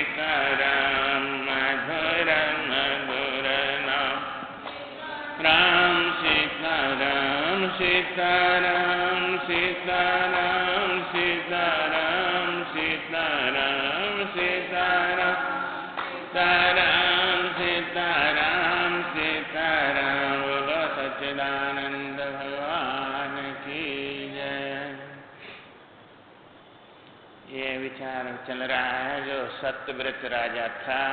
सीताराम मधुर मधुर नाम राम सीताराम सीताराम सीताराम सीताराम सीताराम सीताराम सीताराम सीताराम सीताराम बोलो सच्चिदानंद भगवान की जय। ये विचार चल रहा है, जो सत्यव्रत राजा था,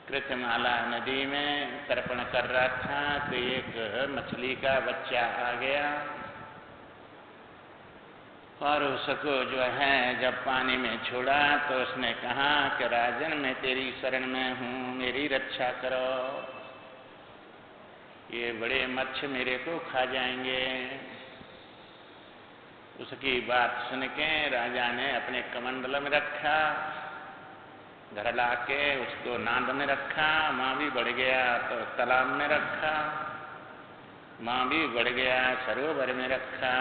कृतमाला नदी में तर्पण कर रहा था तो एक मछली का बच्चा आ गया और उसको जो है जब पानी में छोड़ा तो उसने कहा कि राजन मैं तेरी शरण में हूँ, मेरी रक्षा करो, ये बड़े मच्छ मेरे को खा जाएंगे। उसकी बात सुन के राजा ने अपने कमंडल में रखा, घर लाके उसको नाद में रखा, माँ भी बढ़ गया तो तालाब में रखा, माँ भी बढ़ गया सरोवर में रखा,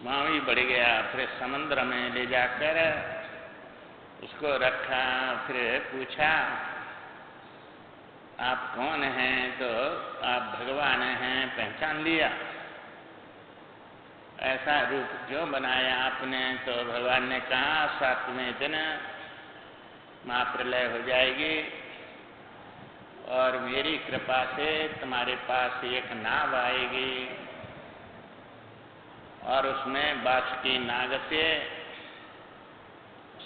माँ भी बढ़ गया, फिर समुद्र में ले जाकर उसको रखा। फिर पूछा आप कौन हैं, तो आप भगवान हैं, पहचान लिया। ऐसा रूप क्यों बनाया आपने, तो भगवान ने कहा 7वें दिन महाप्रलय हो जाएगी और मेरी कृपा से तुम्हारे पास एक नाव आएगी और उसमें बासुकी नाग से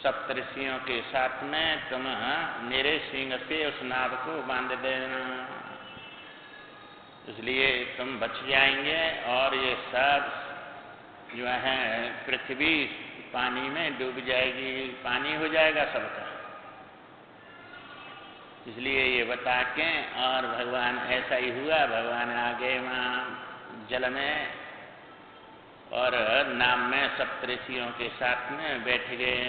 सप्तऋषियों के साथ में तुम मेरे सींग से उस नाव को बांध देना, इसलिए तुम बच जाएंगे और ये सब जो है पृथ्वी पानी में डूब जाएगी, पानी हो जाएगा सबका। इसलिए ये बता के और भगवान ऐसा ही हुआ, भगवान आ गए वहाँ जल में और नाम में सप्तऋषियों के साथ में बैठ गए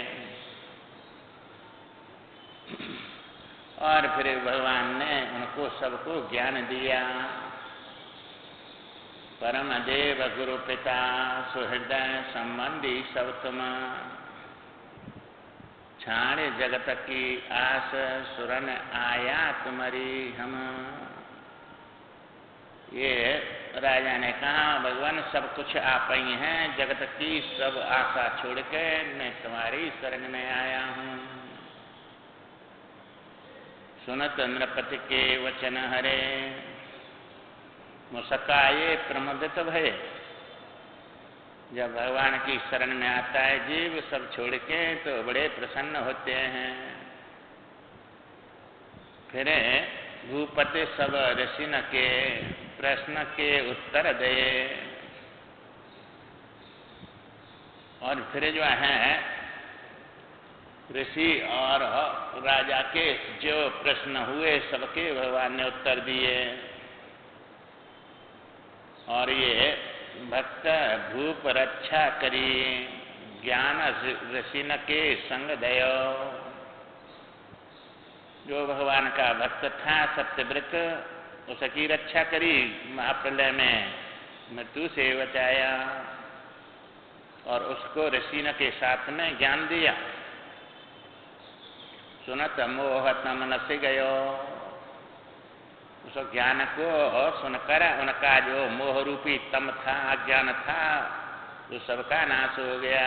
और फिर भगवान ने उनको सबको ज्ञान दिया। परम देव गुरु पिता सुहृदय संबंधी सब तुम, छाण जगत की आस सुरन आया तुम्हारी हम। ये राजा ने कहा भगवान सब कुछ आप ही हैं, जगत की सब आशा छोड़ के मैं तुम्हारी शरण में आया हूँ। सुनत नृपति के वचन हरे मुस्काए प्रमुदित भय। जब भगवान की शरण में आता है जीव सब छोड़ के तो बड़े प्रसन्न होते हैं। फिर भूपति सब ऋषिन के प्रश्न के उत्तर दे और फिर जो है ऋषि और राजा के जो प्रश्न हुए सबके भगवान ने उत्तर दिए। और ये भक्त भूप रक्षा करी ज्ञान ऋषिन के संग दयो। जो भगवान का भक्त था सत्यव्रत, उसकी रक्षा करी, महाप्रलय में मृत्यु से बचाया और उसको ऋषिन के साथ में ज्ञान दिया। सुनत मोहत मन से गयो, उस ज्ञान को सुनकर उनका जो मोह रूपी तम था, अज्ञान था, वो सबका नाश हो गया।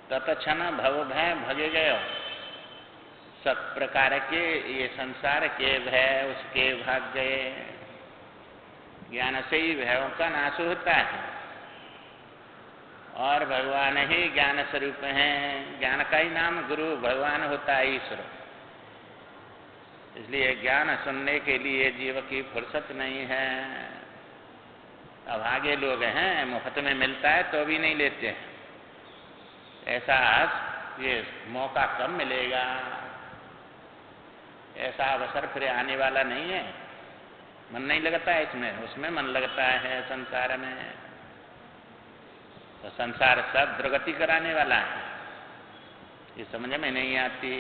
तत्क्षण भव भय भगे गयो, सब प्रकार के ये संसार के भय उसके भाग गए। ज्ञान से ही भयों का नाश होता है और भगवान ही ज्ञान स्वरूप हैं। ज्ञान का ही नाम गुरु भगवान होता है, ईश्वर। इसलिए ज्ञान सुनने के लिए जीव की फुर्सत नहीं है। अभागे लोग हैं, मुफ्त में मिलता है तो भी नहीं लेते हैं। ऐसा ये मौका कब मिलेगा, ऐसा अवसर फिर आने वाला नहीं है। मन नहीं लगता है इसमें, उसमें मन लगता है संसार में। तो संसार सब दुर्गति कराने वाला है, ये समझ में नहीं आती।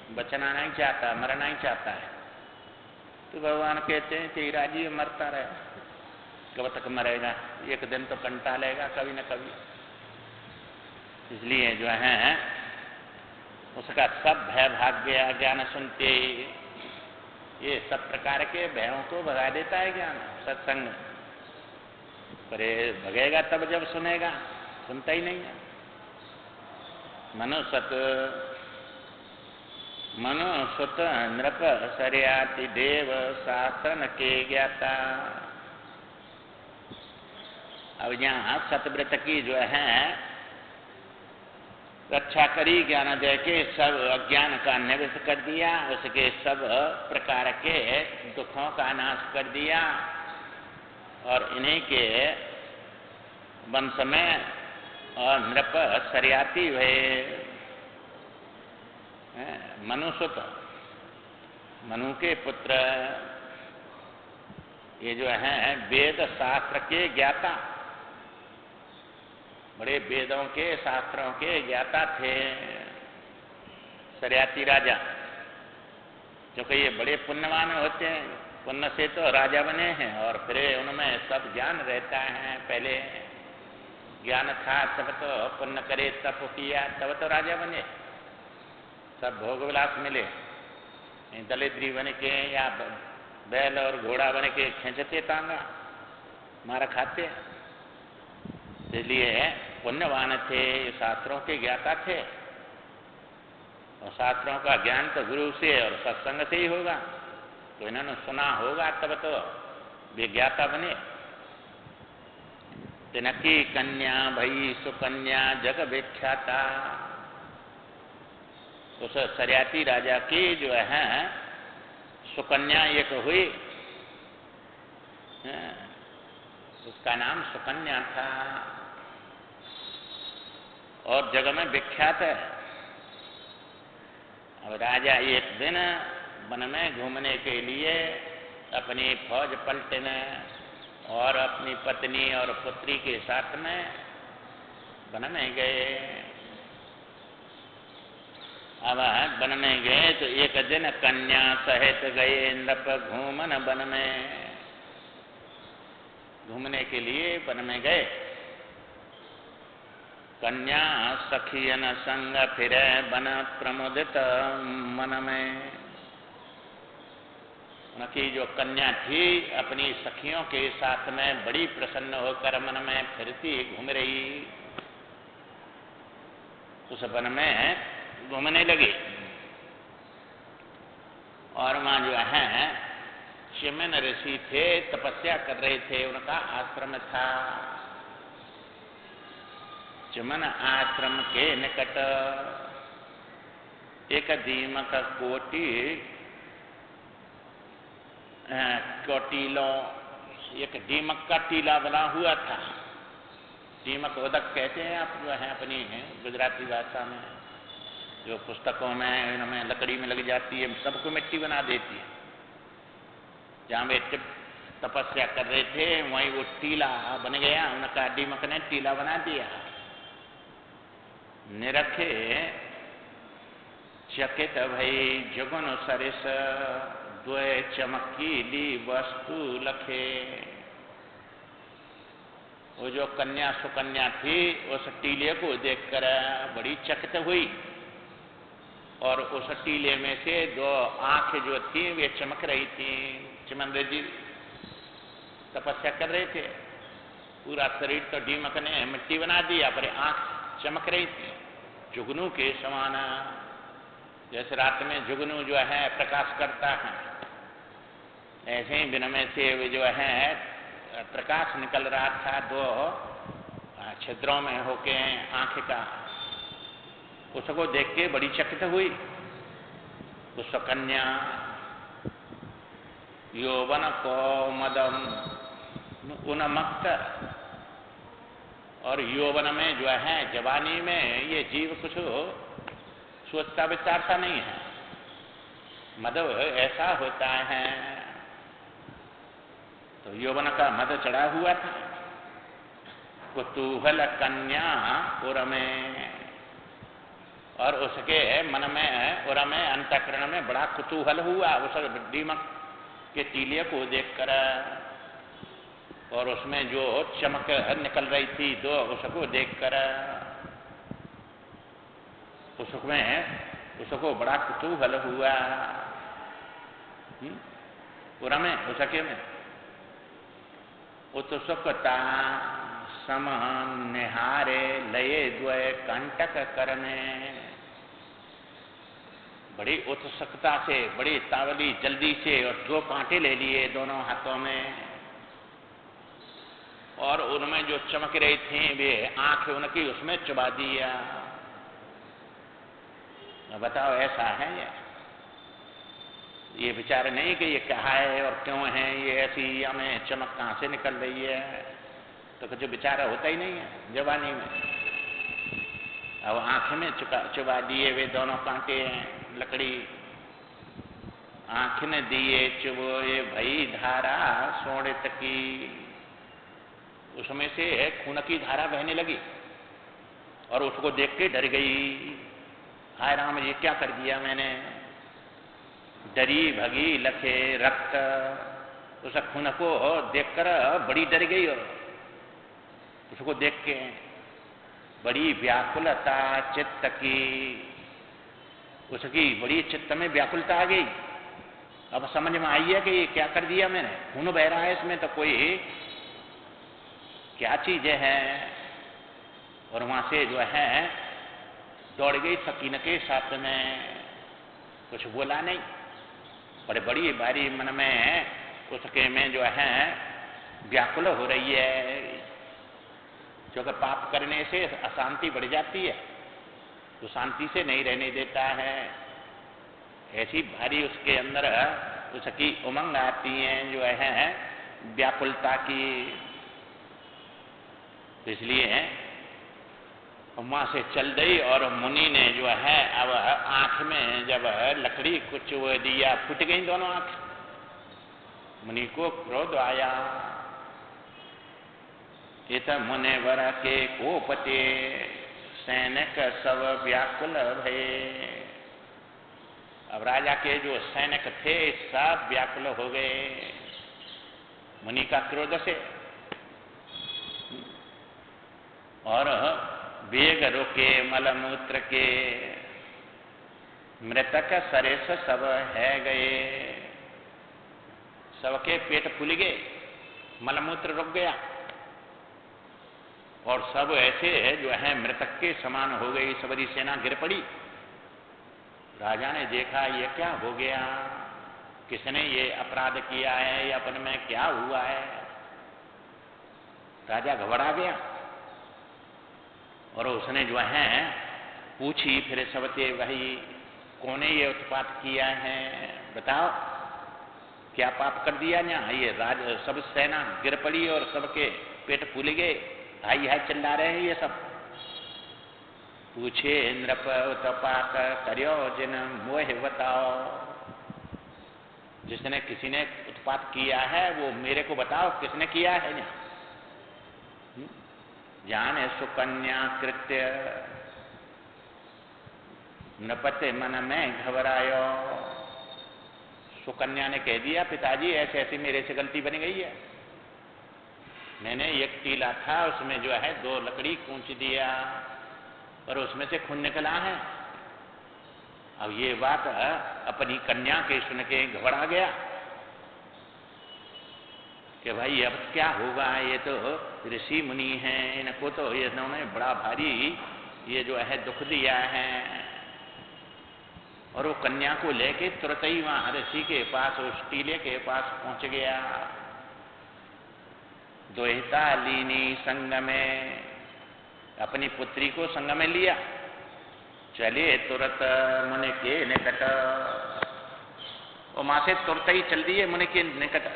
बचना नहीं चाहता, मरना नहीं चाहता है। तो भगवान कहते हैं कि राजीव मरता रहे, कब तक मरेगा, एक दिन तो कंटा लेगा कभी न कभी। इसलिए जो है उसका सब भय भाग गया ज्ञान सुनते ही। ये सब प्रकार के भयों को भगा देता है ज्ञान सत्संग, पर ये भगेगा तब जब सुनेगा, सुनता ही नहीं है। मनुसुत नृप सरयाति देव शासन के ज्ञाता। अब यहाँ सतव्रत की जो है रक्षा करी, ज्ञान दे के सब अज्ञान का निवृत्त कर दिया, उसके सब प्रकार के दुखों का नाश कर दिया, और इन्हीं के वंश में और नृप सरयाती हुए मनुसुत, मनु के पुत्र, ये जो है वेद शास्त्र के ज्ञाता, बड़े वेदों के शास्त्रों के ज्ञाता थे सरयाती राजा। क्योंकि ये बड़े पुण्यवान होते हैं, पुण्य से तो राजा बने हैं, और फिर उनमें सब ज्ञान रहता है। पहले ज्ञान था तब तो पुण्य करे, तप किया तब तो राजा बने, सब भोग विलास मिले। दलिद्री बन के या बैल और घोड़ा बन के खींचते तांगा, मारा खाते। इसलिए पुण्यवान थे, शास्त्रों के ज्ञाता थे, और शास्त्रों का ज्ञान तो गुरु से और सत्संग से ही होगा, तो इन्होंने सुना होगा तब तो वे ज्ञाता बने। तिनकी कन्या भई सुकन्या जग विख्याता। उस सरयाती राजा की जो है सुकन्या एक हुई, उसका नाम सुकन्या था, और जग में विख्यात है। अब राजा एक दिन वन में घूमने के लिए अपनी फौज पलटने और अपनी पत्नी और पुत्री के साथ में वन में गए। अब वन में गए तो एक दिन कन्या सहित गए नृप घूमन वन में, घूमने के लिए वन में गए। कन्या सखियन संग फिरे बन प्रमुदित मन में। उनकी जो कन्या थी अपनी सखियों के साथ में बड़ी प्रसन्न होकर मन में फिरती घूम रही, उस वन में घूमने लगी। और वहां जो है चिमन ऋषि थे, तपस्या कर रहे थे, उनका आश्रम था। चिमन आश्रम के निकट एक दीमक कोटिलों, एक दीमक का टीला बना हुआ था। दीमक उदक कहते हैं आप जो है अपनी गुजराती भाषा में, जो पुस्तकों में इनमें लकड़ी में लग जाती है, सबको मिट्टी बना देती है। जहाँ वे तपस्या कर रहे थे वहीं वो टीला बन गया, उनका दीमक ने टीला बना दिया। निरखे चकित भई जुगन सरिस द्वय चमकीली वस्तु लखे। वो जो कन्या सुकन्या थी उस टीले को देखकर बड़ी चकित हुई, और उस टीले में से दो आंखें जो थी वे चमक रही थी। चिमन जी तपस्या कर रहे थे, पूरा शरीर तो दीमक ने मिट्टी बना दिया, पर आंख चमक रही थी जुगनू के समान। जैसे रात में जुगनू जो है प्रकाश करता है, ऐसे ही दिन में से वे जो है प्रकाश निकल रहा था दो छिद्रों में होके आंख का। उसको देख के बड़ी चकित हुई। उस कन्या यौवन को मदम उन्मत्त, और यौवन में जो है जवानी में ये जीव कुछ सोचता विचारता नहीं है, मद ऐसा होता है। तो यौवन का मद चढ़ा हुआ था। कुतूहल कन्या उर में, और उसके मन में उर में अंतःकरण में बड़ा कुतूहल हुआ उस दीमक के टीले को देखकर, और उसमें जो चमक निकल रही थी दो उसको देखकर। उसको बड़ा कुतूहल हुआ। पुरमे उसके में उत्सुकता सम निहारे लये द्वय कंटक करने। बड़ी उत्सुकता से, बड़ी तावली जल्दी से, और 2 कांटे ले लिए दोनों हाथों में, और उनमें जो चमक रही थी वे आंखें उनकी उसमें चुबा दिया। बताओ ऐसा है ये विचार नहीं कि ये क्या है और क्यों है, ये ऐसी हमें चमक कहां से निकल रही है, तो कुछ विचार होता ही नहीं है जवानी में। अब आंख में चुबा दिए वे दोनों कांटे लकड़ी, आंख ने दिए चुबोए भई धारा सोड़ित की। उसमें से खून की धारा बहने लगी और उसको देख के डर गई। हाय राम, ये क्या कर दिया मैंने। डरी भगी लखे रक्त। उस खून को देखकर बड़ी डर गई और उसको देख के बड़ी व्याकुलता चित्त की। उसकी बड़ी चित्त में व्याकुलता आ गई। अब समझ में आई है कि ये क्या कर दिया मैंने, खून बह रहा है इसमें, तो कोई क्या चीजें हैं। और वहां से जो है दौड़ गई सकीन के साथ में, कुछ बोला नहीं। बड़े बड़ी भारी मन में उसके में जो है व्याकुल हो रही है, क्योंकि पाप करने से अशांति बढ़ जाती है, तो शांति से नहीं रहने देता है। ऐसी भारी उसके अंदर उसकी उमंग आती है जो है व्याकुलता की। इसलिए वहां से चल गई और मुनि ने जो है अब आंख में जब लकड़ी कुछ वो दिया, फूट गई दोनों आंख। मुनि को क्रोध आया। इत मुनिवर के कोपते सैनिक सब व्याकुल भये। अब राजा के जो सैनिक थे सब व्याकुल हो गए मुनि का क्रोध से, और वेग रुके मलमूत्र के मृतक सरेस सब है गए। सबके पेट फूल गए, मलमूत्र रुक गया और सब ऐसे जो है मृतक के समान हो गई। सबरी सेना गिर पड़ी। राजा ने देखा ये क्या हो गया, किसने ये अपराध किया है, ये अपन में क्या हुआ है। राजा घबरा गया और उसने जो है पूछी फिर सबसे, भाई कौन ने ये उत्पात किया है, बताओ क्या पाप कर दिया ना। ये सब सेना गिर पड़ी और सबके पेट फूल गए, हाई हाई चिल्ला रहे हैं ये सब। पूछे नृप उत्पात करियो जिन मोह बताओ। जिसने किसी ने उत्पात किया है वो मेरे को बताओ किसने किया है ना। जाने सुकन्या कृत्य नृपते मन में घबरायो। सुकन्या ने कह दिया पिताजी ऐसे ऐसी मेरे से गलती बन गई है, मैंने एक टीला था उसमें जो है 2 लकड़ी कूंच दिया और उसमें से खून निकला है। अब ये बात अपनी कन्या के सुन के घबरा गया कि भाई अब क्या होगा, ये तो ऋषि मुनि हैं, इनको तो इन्होंने बड़ा भारी ये जो है दुख दिया है। और वो कन्या को लेके तुरंत ही वहां ऋषि के पास उस टीले के पास पहुंच गया। द्वैता लीनी संग में, अपनी पुत्री को संग में लिया, चले तुरंत मुनि के निकट। और मां से तुरंत ही चल दिए मुनि के निकट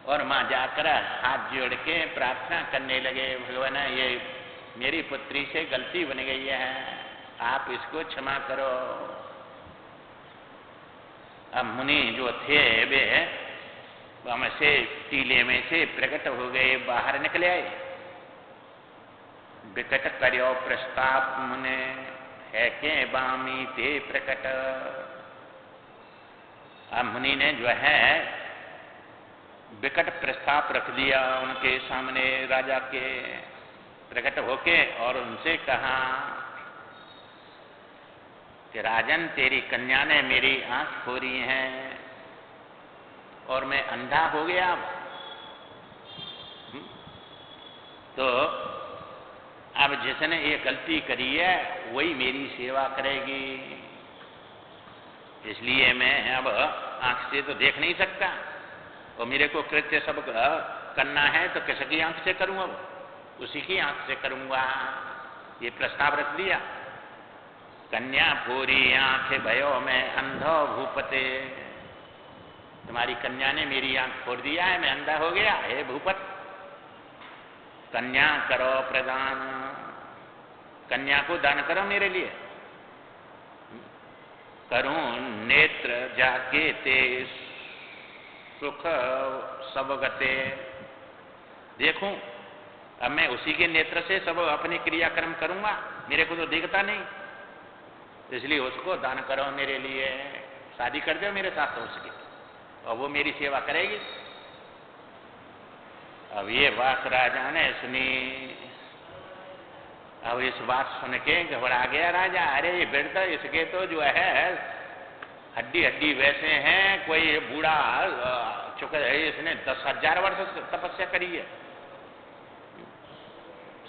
और मां जाकर हाथ जोड़ के प्रार्थना करने लगे, भगवान ये मेरी पुत्री से गलती बन गई है, आप इसको क्षमा करो। अब मुनि जो थे वे हम से टीले में से प्रकट हो गए, बाहर निकले आए। विकट करियो प्रस्ताव मुने है के बामी ते प्रकट। अब मुनि ने जो है विकट प्रस्ताव रख दिया उनके सामने, राजा के प्रकट होके, और उनसे कहा कि राजन तेरी कन्या ने मेरी आंख फोड़ी है और मैं अंधा हो गया। तो अब जिसने ये गलती करी है वही मेरी सेवा करेगी, इसलिए मैं अब आंख से तो देख नहीं सकता और मेरे को कृत्य सब करना है तो किसकी आंख से करूं, अब उसी की आंख से करूंगा। ये प्रस्ताव रख दिया। कन्या पूरी आंख भयो में अंधो भूपते, तुम्हारी कन्या ने मेरी आंख फोड़ दिया है, मैं अंधा हो गया। हे भूपत, कन्या करो प्रदान, कन्या को दान करो मेरे लिए। करूं नेत्र जाके ते सुख सब गते, देखूं अब मैं उसी के नेत्र से सब अपने क्रियाक्रम करूंगा, मेरे को तो दिखता नहीं, इसलिए उसको दान करो मेरे लिए, शादी कर दो मेरे साथ तो उसकी, और वो मेरी सेवा करेगी। अब ये बात राजा ने सुनी। अब इस बात सुन के घबरा गया राजा। अरे ये बेटा, इसके तो जो है हड्डी हड्डी वैसे हैं, कोई बूढ़ा चुका है, इसने 10,000 वर्ष तपस्या करी है।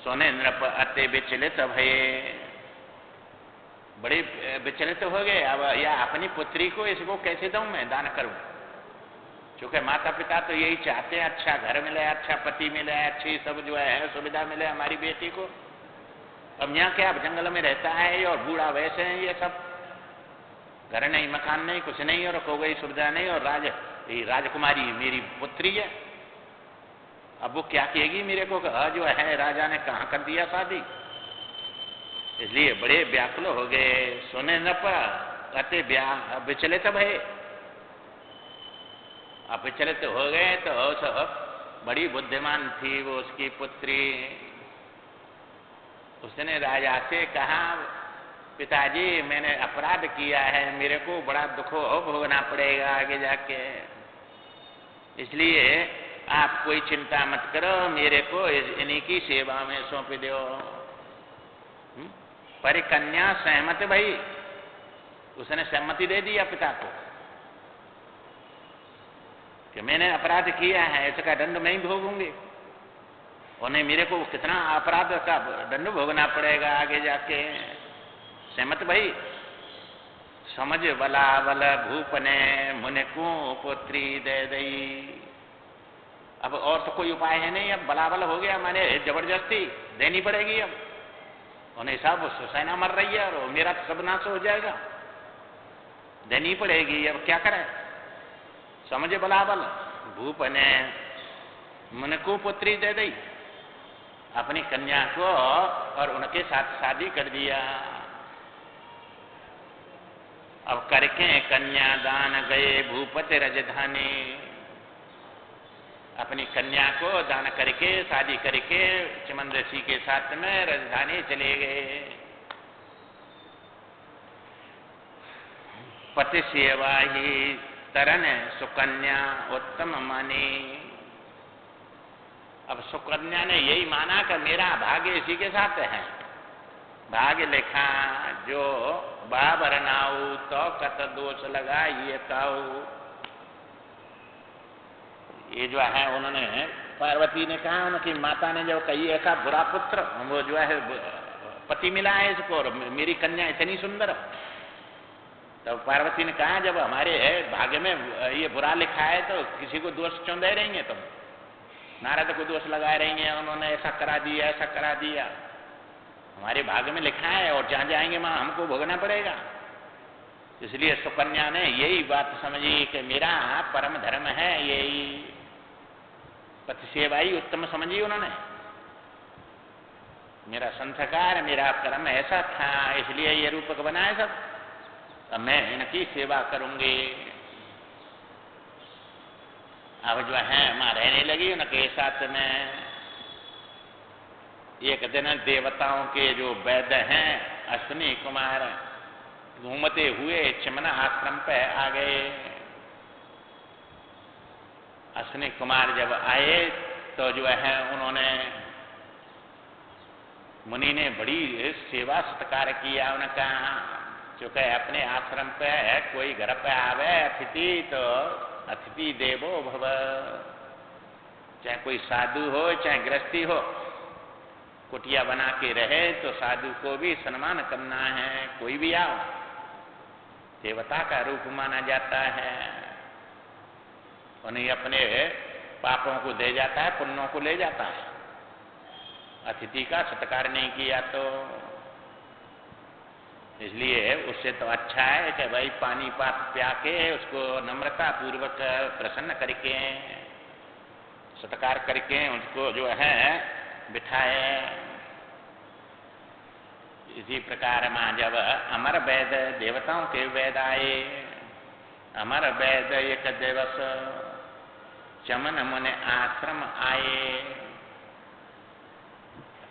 सोने नृप अति विचलित भये, बड़े विचलित हो गए। अब या अपनी पुत्री को इसको कैसे दूं मैं, दान करूं? क्योंकि माता पिता तो यही चाहते हैं, अच्छा घर मिले, अच्छा पति मिले, अच्छी सब जो है सुविधा मिले हमारी बेटी को। अब यहाँ क्या, अब जंगल में रहता है और बूढ़ा वैसे हैं, ये सब घर नहीं, मकान नहीं, कुछ नहीं, और कोई सुविधा नहीं, और राजकुमारी मेरी पुत्री है। अब वो क्या कहेगी मेरे को, जो है राजा ने कहाँ कर दिया शादी। इसलिए बड़े व्याकुल हो गए। सुने न अति विचलित भये, अब विचलित हो गए। तो बड़ी बुद्धिमान थी वो उसकी पुत्री, उसने राजा से कहा, पिताजी मैंने अपराध किया है, मेरे को बड़ा दुख भोगना पड़ेगा आगे जाके, इसलिए आप कोई चिंता मत करो, मेरे को इन्हीं की सेवा में सौंप दो। पर कन्या सहमत भई, उसने सहमति दे दिया पिता को कि मैंने अपराध किया है, इसका दंड मैं ही भोगूंगी, और नहीं मेरे को कितना अपराध का दंड भोगना पड़ेगा आगे जाके। सहमत भाई। समझ बला बल भूप ने मुनि को पुत्री दे दई। अब और तो कोई उपाय है नहीं, अब बलाबल हो गया, माने जबरदस्ती देनी पड़ेगी। अब उन्हें सब सेना मर रही है और मेरा तो सब नाश हो जाएगा, देनी पड़ेगी, अब क्या करें। समझे बलाबल भूप ने मुनि को पुत्री दे दी, अपनी कन्या को और उनके साथ शादी कर दिया। अब करके कन्या दान गए भूपति राजधानी, अपनी कन्या को दान करके शादी करके चमन ऋषि के साथ में राजधानी चले गए। पति सेवा ही तरन सुकन्या उत्तम मानी। अब सुकन्या ने यही माना कि मेरा भाग्य इसी के साथ है, भाग्य लिखा जो बाबर नाऊ तो कत दोष लगा ये काऊ। ये जो है उन्होंने पार्वती ने कहा, उनकी माता ने जब कही ऐसा बुरा पुत्र वो जो है पति मिला है इसको, और मेरी कन्या इतनी सुंदर। तब पार्वती ने कहा जब हमारे भाग्य में ये बुरा लिखा है तो किसी को दोष क्यों दे रही हैं तुम, नारद को दोष लगा रही हैं, उन्होंने ऐसा करा दिया ऐसा करा दिया। हमारे भाग्य में लिखा है और जहां जाएंगे वहां हमको भोगना पड़ेगा। इसलिए सुकन्या ने यही बात समझी कि मेरा परम धर्म है यही, पति सेवा ही उत्तम समझी उन्होंने। मेरा संस्कार मेरा कर्म ऐसा था, इसलिए ये रूपक बनाए सब, तो मैं इनकी सेवा करूंगी। अब जो है वहां रहने लगी उनके साथ में। एक दिन देवताओं के जो वैद्य हैं अश्विनी कुमार घूमते हुए चमना आश्रम पे आ गए। अश्विनी कुमार जब आए तो जो है उन्होंने मुनि ने बड़ी सेवा सत्कार किया उनका। चूँकि अपने आश्रम पे कोई घर पे आवे अतिथि तो अतिथि देवो भव, चाहे कोई साधु हो चाहे गृहस्थी हो, कुटिया बना के रहे तो साधु को भी सम्मान करना है। कोई भी आओ, देवता का रूप माना जाता है, उन्हें अपने पापों को दे जाता है, पुण्यों को ले जाता है। अतिथि का सत्कार नहीं किया तो इसलिए उससे तो अच्छा है कि भाई पानी पात प्या के उसको नम्रता पूर्वक प्रसन्न करके सत्कार करके उसको जो है बिठाए। इसी प्रकार में जब अमर वेद देवताओं के वेद आए, अमर वेद एक दिवस चमन मुनि आश्रम आए,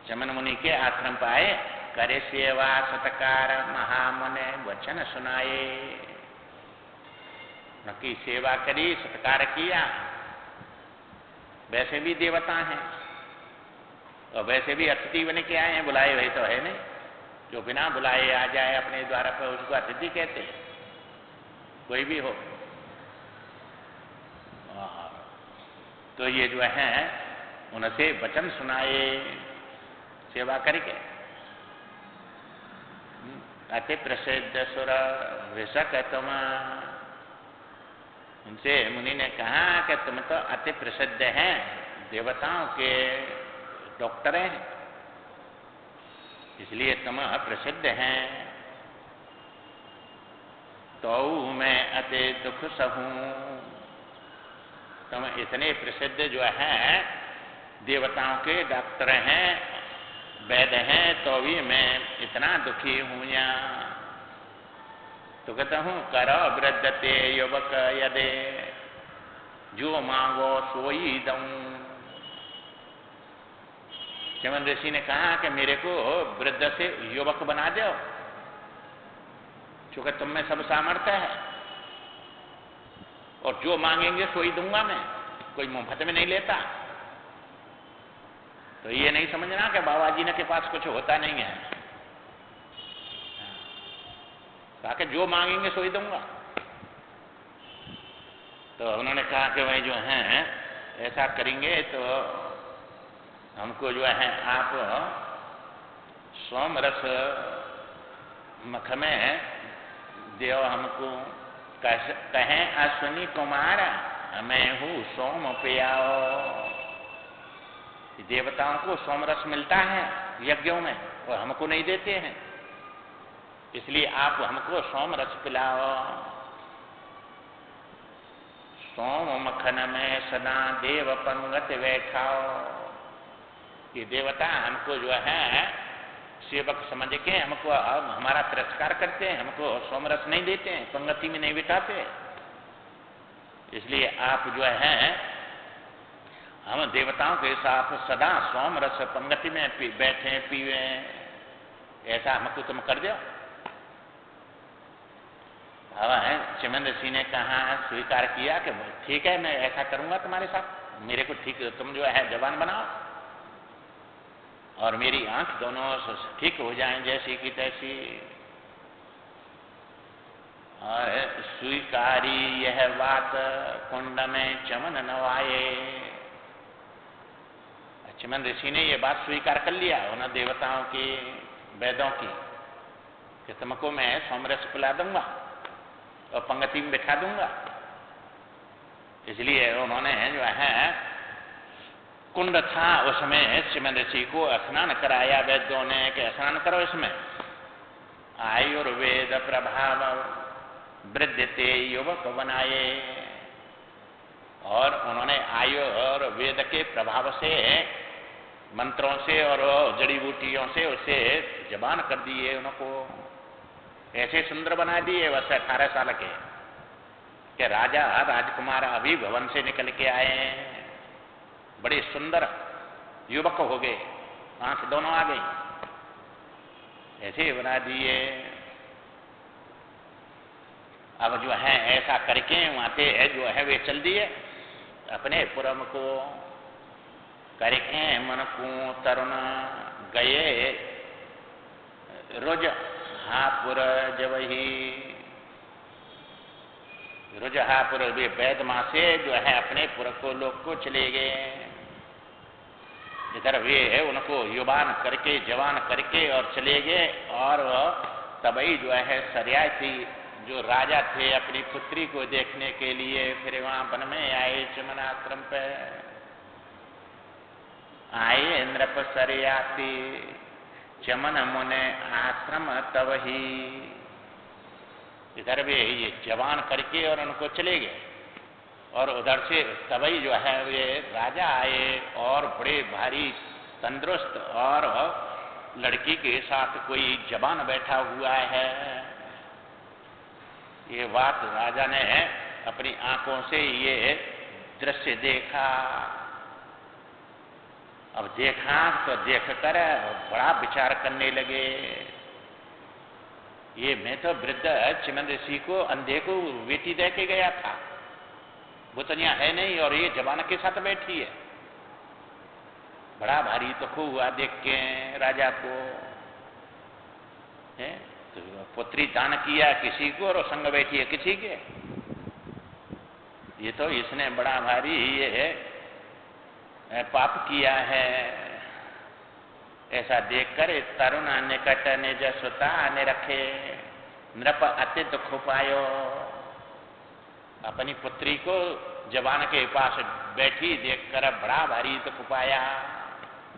चमन मुनि के आश्रम पर आए, करे सेवा सत्कार महामुनि वचन सुनाए। उनकी सेवा करी, सत्कार किया। वैसे भी देवता हैं और वैसे भी अतिथि बन के आए हैं, बुलाए वही तो है नहीं। जो बिना बुलाए आ जाए अपने द्वारा पर उसको अतिथि कहते हैं, कोई भी हो। तो ये जो है उनसे वचन सुनाए सेवा करके। अति प्रसिद्ध सुर विषक तुम, उनसे मुनि ने कहा कि तुम तो अति प्रसिद्ध हैं, देवताओं के डॉक्टर हैं, इसलिए तुम प्रसिद्ध हैं। तो मैं अति दुख सहूं, तुम इतने प्रसिद्ध जो है देवताओं के डॉक्टर हैं, वैद्य हैं, तो भी मैं इतना दुखी हूं। या तो कहता हूं करो वृद्धते युवक यदे, जो मांगो सोई दूं। चमन ऋषि ने कहा कि मेरे को वृद्ध से युवक बना दो, क्योंकि तुम में सब सामर्थ्य है और जो मांगेंगे सोई दूंगा मैं, कोई मुफ्त में नहीं लेता। तो ये नहीं समझना कि बाबा जी ने के पास कुछ होता नहीं है, कहा कि जो मांगेंगे सोई दूंगा। तो उन्होंने कहा कि भाई जो है ऐसा करेंगे तो हमको जो है आप सोमरस मख में देव हमको। कहें अश्विनी कुमार मैं हूँ सोम पियाओ। देवताओं को सोमरस मिलता है यज्ञों में और हमको नहीं देते हैं, इसलिए आप हमको सोमरस पिलाओ। सोम मखन में सदा देव पंगत बैठाओ। ये देवता हमको जो है सेवक समझ के हमको हमारा तिरस्कार करते हैं, हमको सोमरस नहीं देते हैं, पंगति में नहीं बिठाते। इसलिए आप जो है हम देवताओं के साथ सदा सोमरस पंगति में बैठे पीवे, ऐसा हमको तुम कर दो। चमन ऋषि ने कहा, स्वीकार किया कि ठीक है मैं ऐसा करूंगा तुम्हारे साथ, मेरे को ठीक तुम जो है जवान बनाओ और मेरी आंख दोनों ठीक हो जाएं जैसी की तैसी। और स्वीकारी यह बात कुंड में चमन नवाए। चमन ऋषि ने यह बात स्वीकार कर लिया उन देवताओं की वेदों की कि तुमको मैं सोमरस पिला दूंगा और पंगति में बिठा दूंगा। इसलिए उन्होंने जो है कुंड था उसमें चमन ऋषि को स्नान कराया वैद्यों ने कि स्नान करो इसमें। आयुर्वेद प्रभाव वृद्धते युवक बनाए। और उन्होंने आयु और वेद के प्रभाव से मंत्रों से और जड़ी बूटियों से उसे जबान कर दिए, उनको ऐसे सुंदर बना दिए। बस 18 साल के राजा राजकुमार अभी भवन से निकल के आए, बड़े सुंदर युवक हो गए, आंख दोनों आ गई, ऐसे बना दिए। अब जो है ऐसा करके वहां जो है वे चल दिए अपने पुरम को करके मन को तरुण गए रोज रुजहापुर जवही, रुजहापुर वे वैदमा से जो है अपने पुर को लोग को चले गए। इधर वे उनको युवान करके जवान करके और चले गए। और तभी जो है सरियाती जो राजा थे अपनी पुत्री को देखने के लिए फिर वहां वन में आए, चमन आश्रम पे आए। नृप सरियाती चमन मुने आश्रम तब ही, इधर भी ये जवान करके और उनको चले गए। और उधर से तभी जो है वे राजा आए और बड़े भारी तंदुरुस्त और लड़की के साथ कोई जवान बैठा हुआ है। ये बात राजा ने अपनी आंखों से ये दृश्य देखा। अब देखा तो देखकर बड़ा विचार करने लगे। ये मैं तो वृद्ध चिमन ऋषि को अंधे को बेटी दे के गया था, वो तो यहाँ है नहीं और ये जवान के साथ बैठी है। बड़ा भारी दुख हुआ देख के राजा को। है तो पुत्री दान किया किसी को और संग बैठी है किसी के। ये तो इसने बड़ा भारी ये पाप किया है। ऐसा देखकर तरुण निकट निज सुता ने रखे, नृप अति दुख पायो। अपनी पुत्री को जवान के पास बैठी देखकर बड़ा भारी दुख पाया,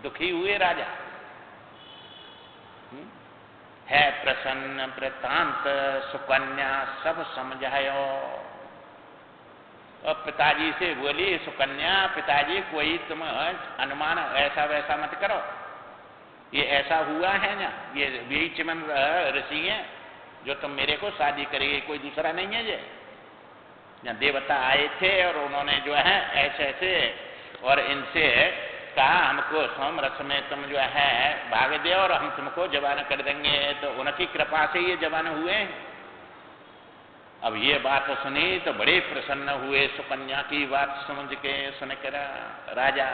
दुखी हुए राजा। है प्रसन्न वृतांत सुकन्या सब समझायो। और पिताजी से बोली, सुकन्या पिताजी कोई तुम अनुमान ऐसा वैसा मत करो, ये ऐसा हुआ है ना, ये यही चिमन ऋषि हैं जो तुम मेरे को शादी करेगी, कोई दूसरा नहीं है। ये यहाँ देवता आए थे और उन्होंने जो है ऐसे ऐसे और इनसे कहा हमको सोमरस में तुम जो है भाग दे और हम तुमको जवान कर देंगे। तो उनकी कृपा से ये जवान हुए। अब ये बात सुनी तो बड़े प्रसन्न हुए। सुकन्या की बात समझ के सुनकर राजा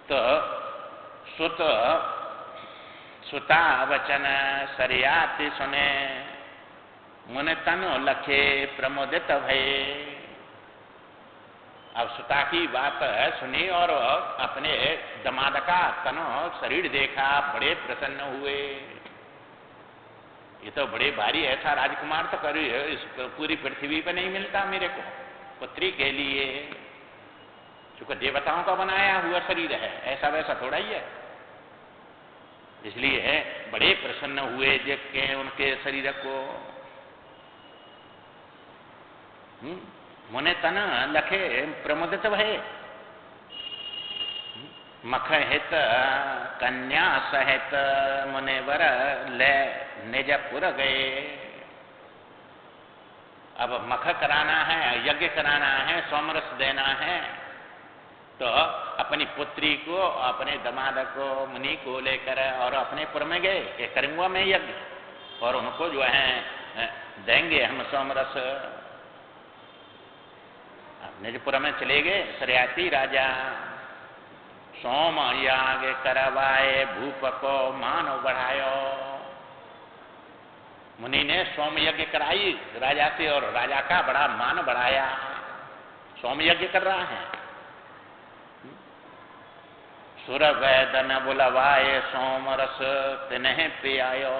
तो सुता वचन सरियाति सुने, मुन तनु लखे प्रमोदित भये। अब सुता की बात सुनी और अपने दमाद का तनो शरीर देखा, बड़े प्रसन्न हुए। ये तो बड़े भारी ऐसा राजकुमार तो करी है, इस पूरी पृथ्वी पर नहीं मिलता मेरे को पुत्री के लिए, क्योंकि देवताओं का बनाया हुआ शरीर है, ऐसा वैसा थोड़ा ही है। इसलिए बड़े प्रसन्न हुए देख के उनके शरीर को। मुने तन लखे प्रमुदित भये, मख हित कन्या सहित मुनिवर ले निजपुर गए। अब मख कराना है, यज्ञ कराना है, सोमरस देना है, तो अपनी पुत्री को अपने दमाद को मुनि को लेकर और अपने पुर में गए कि करूंगा मैं यज्ञ और उनको जो है देंगे हम सोमरस। निजपुर में चले गए सरियाती राजा। सोम याग करवाए भूप को मान बढ़ायो। मुनि ने सोम यज्ञ कराई राजा से और राजा का बड़ा मान बढ़ाया। सोम यज्ञ कर रहा है। सुर वैद न बुलवाए सोमरस तिन्हें पियायो।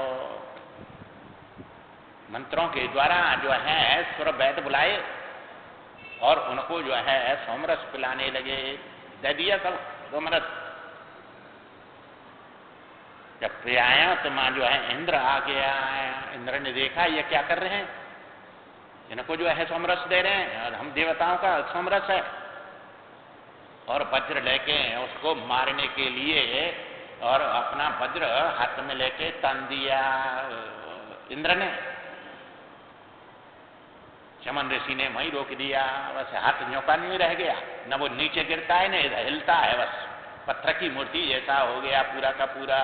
मंत्रों के द्वारा जो है सुर वैद बुलाए और उनको जो है सोमरस पिलाने लगे। दे दिया सब सोमरस। जब पियाया तो मां जो है इंद्र आ गया। इंद्र ने देखा ये क्या कर रहे हैं, इनको जो है सोमरस दे रहे हैं और हम देवताओं का सोमरस है। और वज्र लेके उसको मारने के लिए और अपना वज्र हाथ में लेके तान दिया इंद्र ने। चमन ऋषि ने वहीं रोक दिया, बस हाथ न्योका नहीं रह गया, न वो नीचे गिरता है न इधर हिलता है, बस पत्थर की मूर्ति जैसा हो गया पूरा का पूरा,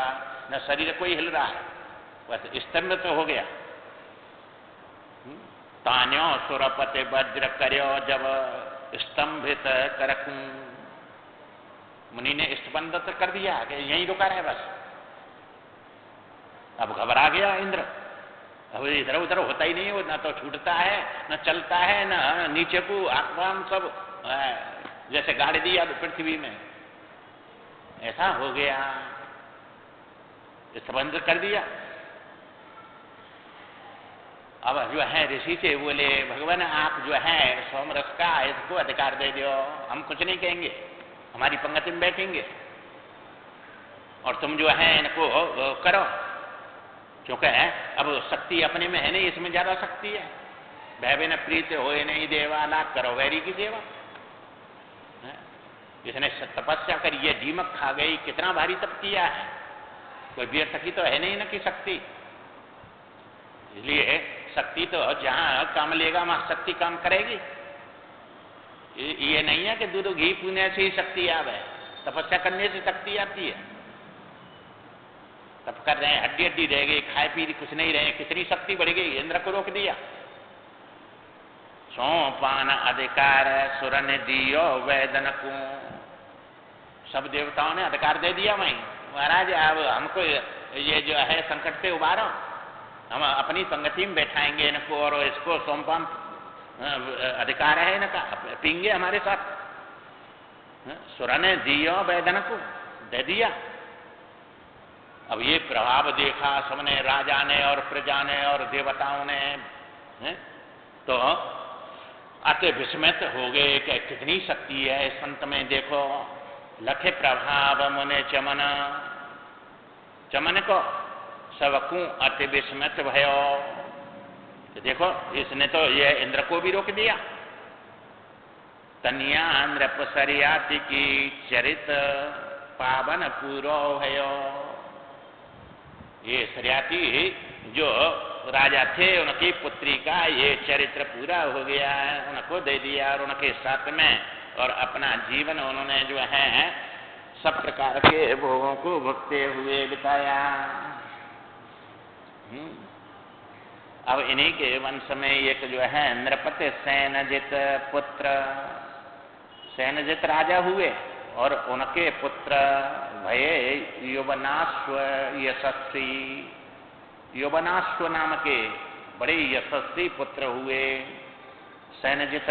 न शरीर कोई हिल रहा है, बस स्तंभ तो हो गया। तान्यो सुरपति वज्र कर्यो जब स्तंभित करकूं। मुनि ने स्तंभित कर दिया कि यहीं रुका रहे बस। अब घबरा गया इंद्र, अब इधर उधर होता ही नहीं है, ना तो छूटता है, न चलता है, न नीचे को आसमान सब जैसे गाड़ दिया पृथ्वी में, ऐसा हो गया, इस बंद कर दिया। अब जो है ऋषि से बोले, भगवान आप जो है सोमरस का इसको अधिकार दे दो, हम कुछ नहीं कहेंगे, हमारी पंक्ति में बैठेंगे और तुम जो है इनको करो, क्योंकि अब शक्ति अपने में है नहीं, इसमें ज्यादा शक्ति है। भय न प्रीत होए नहीं देवा, लाख करो वैरी की सेवा। इसने तपस्या करी, ये दीमक खा गई, कितना भारी तप किया है, कोई व्यर्थ की तो है नहीं ना कि शक्ति। इसलिए शक्ति तो जहां काम लेगा वहां शक्ति काम करेगी। ये नहीं है कि दूध घी पीने से ही शक्ति आवे, तपस्या करने से शक्ति आती है। तप कर रहे हैं, हड्डी हड्डी रह गई, खाए पी कुछ नहीं रहे, कितनी शक्ति बढ़ गई, इंद्र को रोक दिया। सौंपान अधिकार सुरन दियो वेदन को, सब देवताओं ने अधिकार दे दिया। वहीं महाराज अब हमको ये जो है संकट से उबारो, हम अपनी पंक्ति में बैठाएंगे इनको और इसको सोमपान अधिकार है इनका, पीएंगे हमारे साथ। सुरन दियो वेदन को दे दिया। अब ये प्रभाव देखा सबने, राजा ने और प्रजा ने और देवताओं ने, तो अति विस्मित हो गए कि कितनी शक्ति है संत में। देखो लखे प्रभाव मुने चमन, चमन को सबकू अति विस्मित भयो। तो देखो इसने तो ये इंद्र को भी रोक दिया। तनिया नृपसरियाति की चरित पावन पूरो भयो। ये सरियाती जो राजा थे उनकी पुत्री का ये चरित्र पूरा हो गया है, उनको दे दिया और उनके साथ में और अपना जीवन उन्होंने जो है सब प्रकार के भोगों को भुगते हुए बिताया। अब इन्हीं के वंश में एक जो है नृपति सेनजित पुत्र, सेनजित राजा हुए और उनके पुत्र भये यौवनाश्व यशस्वी, यौवनाश्व नाम के बड़े यशस्वी पुत्र हुए सेनजित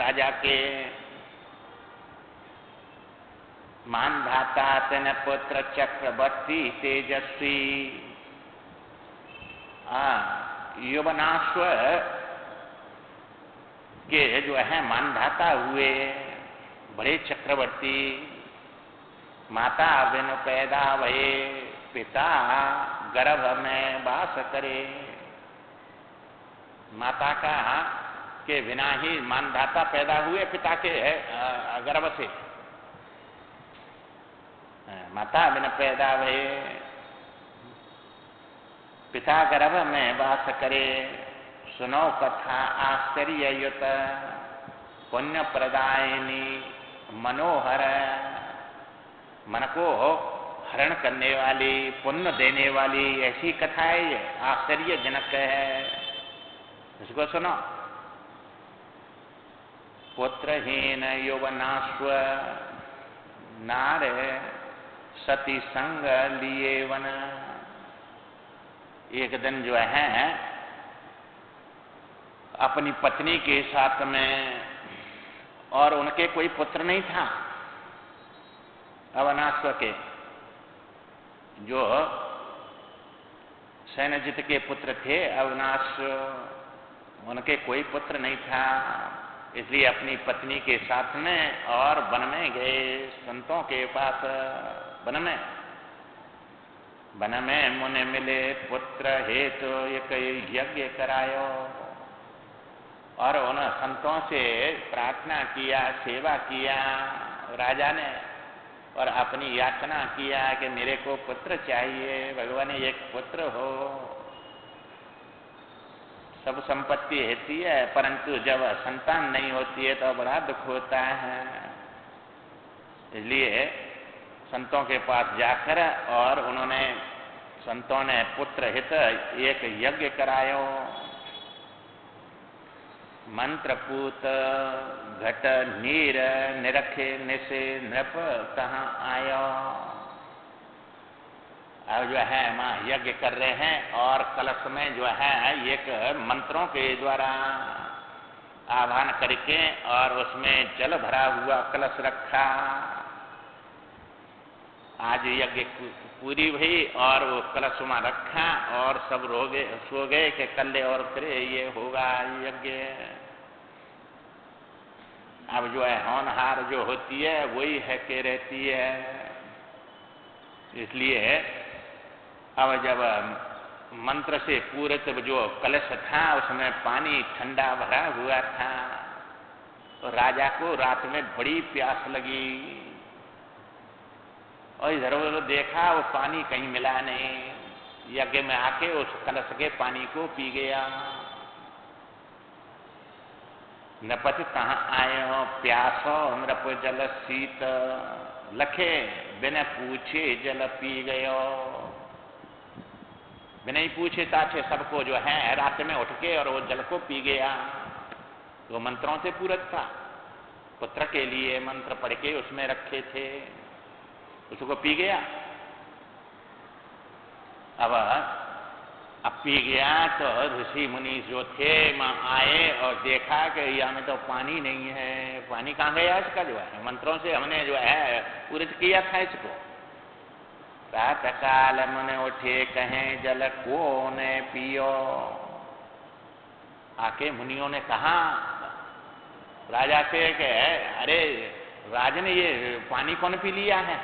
राजा के। मानधाता तेन पुत्र चक्रवर्ती तेजस्वी। यौवनाश्व के जो है मानधाता हुए बड़े चक्रवर्ती। माता बिन पैदा भये पिता गर्भ में वास करे। माता का के बिना ही मानधाता पैदा हुए पिता के गर्भ से। माता बिन पैदा भये पिता गर्भ में वास करे। सुनो कथा आश्चर्ययुत पुण्य प्रदायिनी मनोहर। मन को हरण करने वाली, पुण्य देने वाली ऐसी कथा है ये, आश्चर्यजनक है, इसको सुनो। पुत्रहीन यौवनाश्व नार सती संग लिए वन। एक दिन जो है अपनी पत्नी के साथ में, और उनके कोई पुत्र नहीं था, अवनाश्व के जो सेनजित के पुत्र थे अवनाश्व, उनके कोई पुत्र नहीं था, इसलिए अपनी पत्नी के साथ में और वन में गए, संतों के पास वन में। वन में मुने मिले पुत्र हेतु एक यज्ञ करायो, और उन संतों से प्रार्थना किया, सेवा किया राजा ने, और अपनी याचना किया कि मेरे को पुत्र चाहिए, भगवान एक पुत्र हो। सब संपत्ति होती है परंतु जब संतान नहीं होती है तो बड़ा दुख होता है। इसलिए संतों के पास जाकर और उन्होंने, संतों ने पुत्र हित एक यज्ञ करायो। मंत्रपूत घट नीर निरखे निसे नृप कहाँ आयो। अब जो है वहाँ यज्ञ कर रहे हैं और कलश में जो है एक मंत्रों के द्वारा आह्वान करके और उसमें जल भरा हुआ कलश रखा। आज यज्ञ पूरी हुई और वो कलश वहाँ रखा और सब सो गए कि कल और फिर ये होगा यज्ञ। अब जो है होनहार जो होती है वही है के रहती है। इसलिए अब जब मंत्र से पूरित जो कलश था उसमें पानी ठंडा भरा हुआ था तो राजा को रात में बड़ी प्यास लगी और इधर उधर देखा वो पानी कहीं मिला नहीं। यज्ञ में आके उस कलश के पानी को पी गया। नपति कहाँ आयो प्यासो नृप जल शीत लखे बिना पूछे जल पी गयो। बिना ही पूछे ताछे सबको जो है रात में उठ के और वो जल को पी गया। वो मंत्रों से पूरक था। पुत्र के लिए मंत्र पढ़ के उसमें रखे थे, उसको पी गया। अब पी गया तो ऋषि मुनि जो थे वहां आए और देखा कि यहाँ में तो पानी नहीं है। पानी कहाँ गया इसका जो है? मंत्रों से हमने जो है पूरित किया था इसको। प्रातः काल मन उठे कहें जल को ने पियो। आके मुनियों ने कहा राजा से कि अरे राजन ये पानी कौन पी लिया है?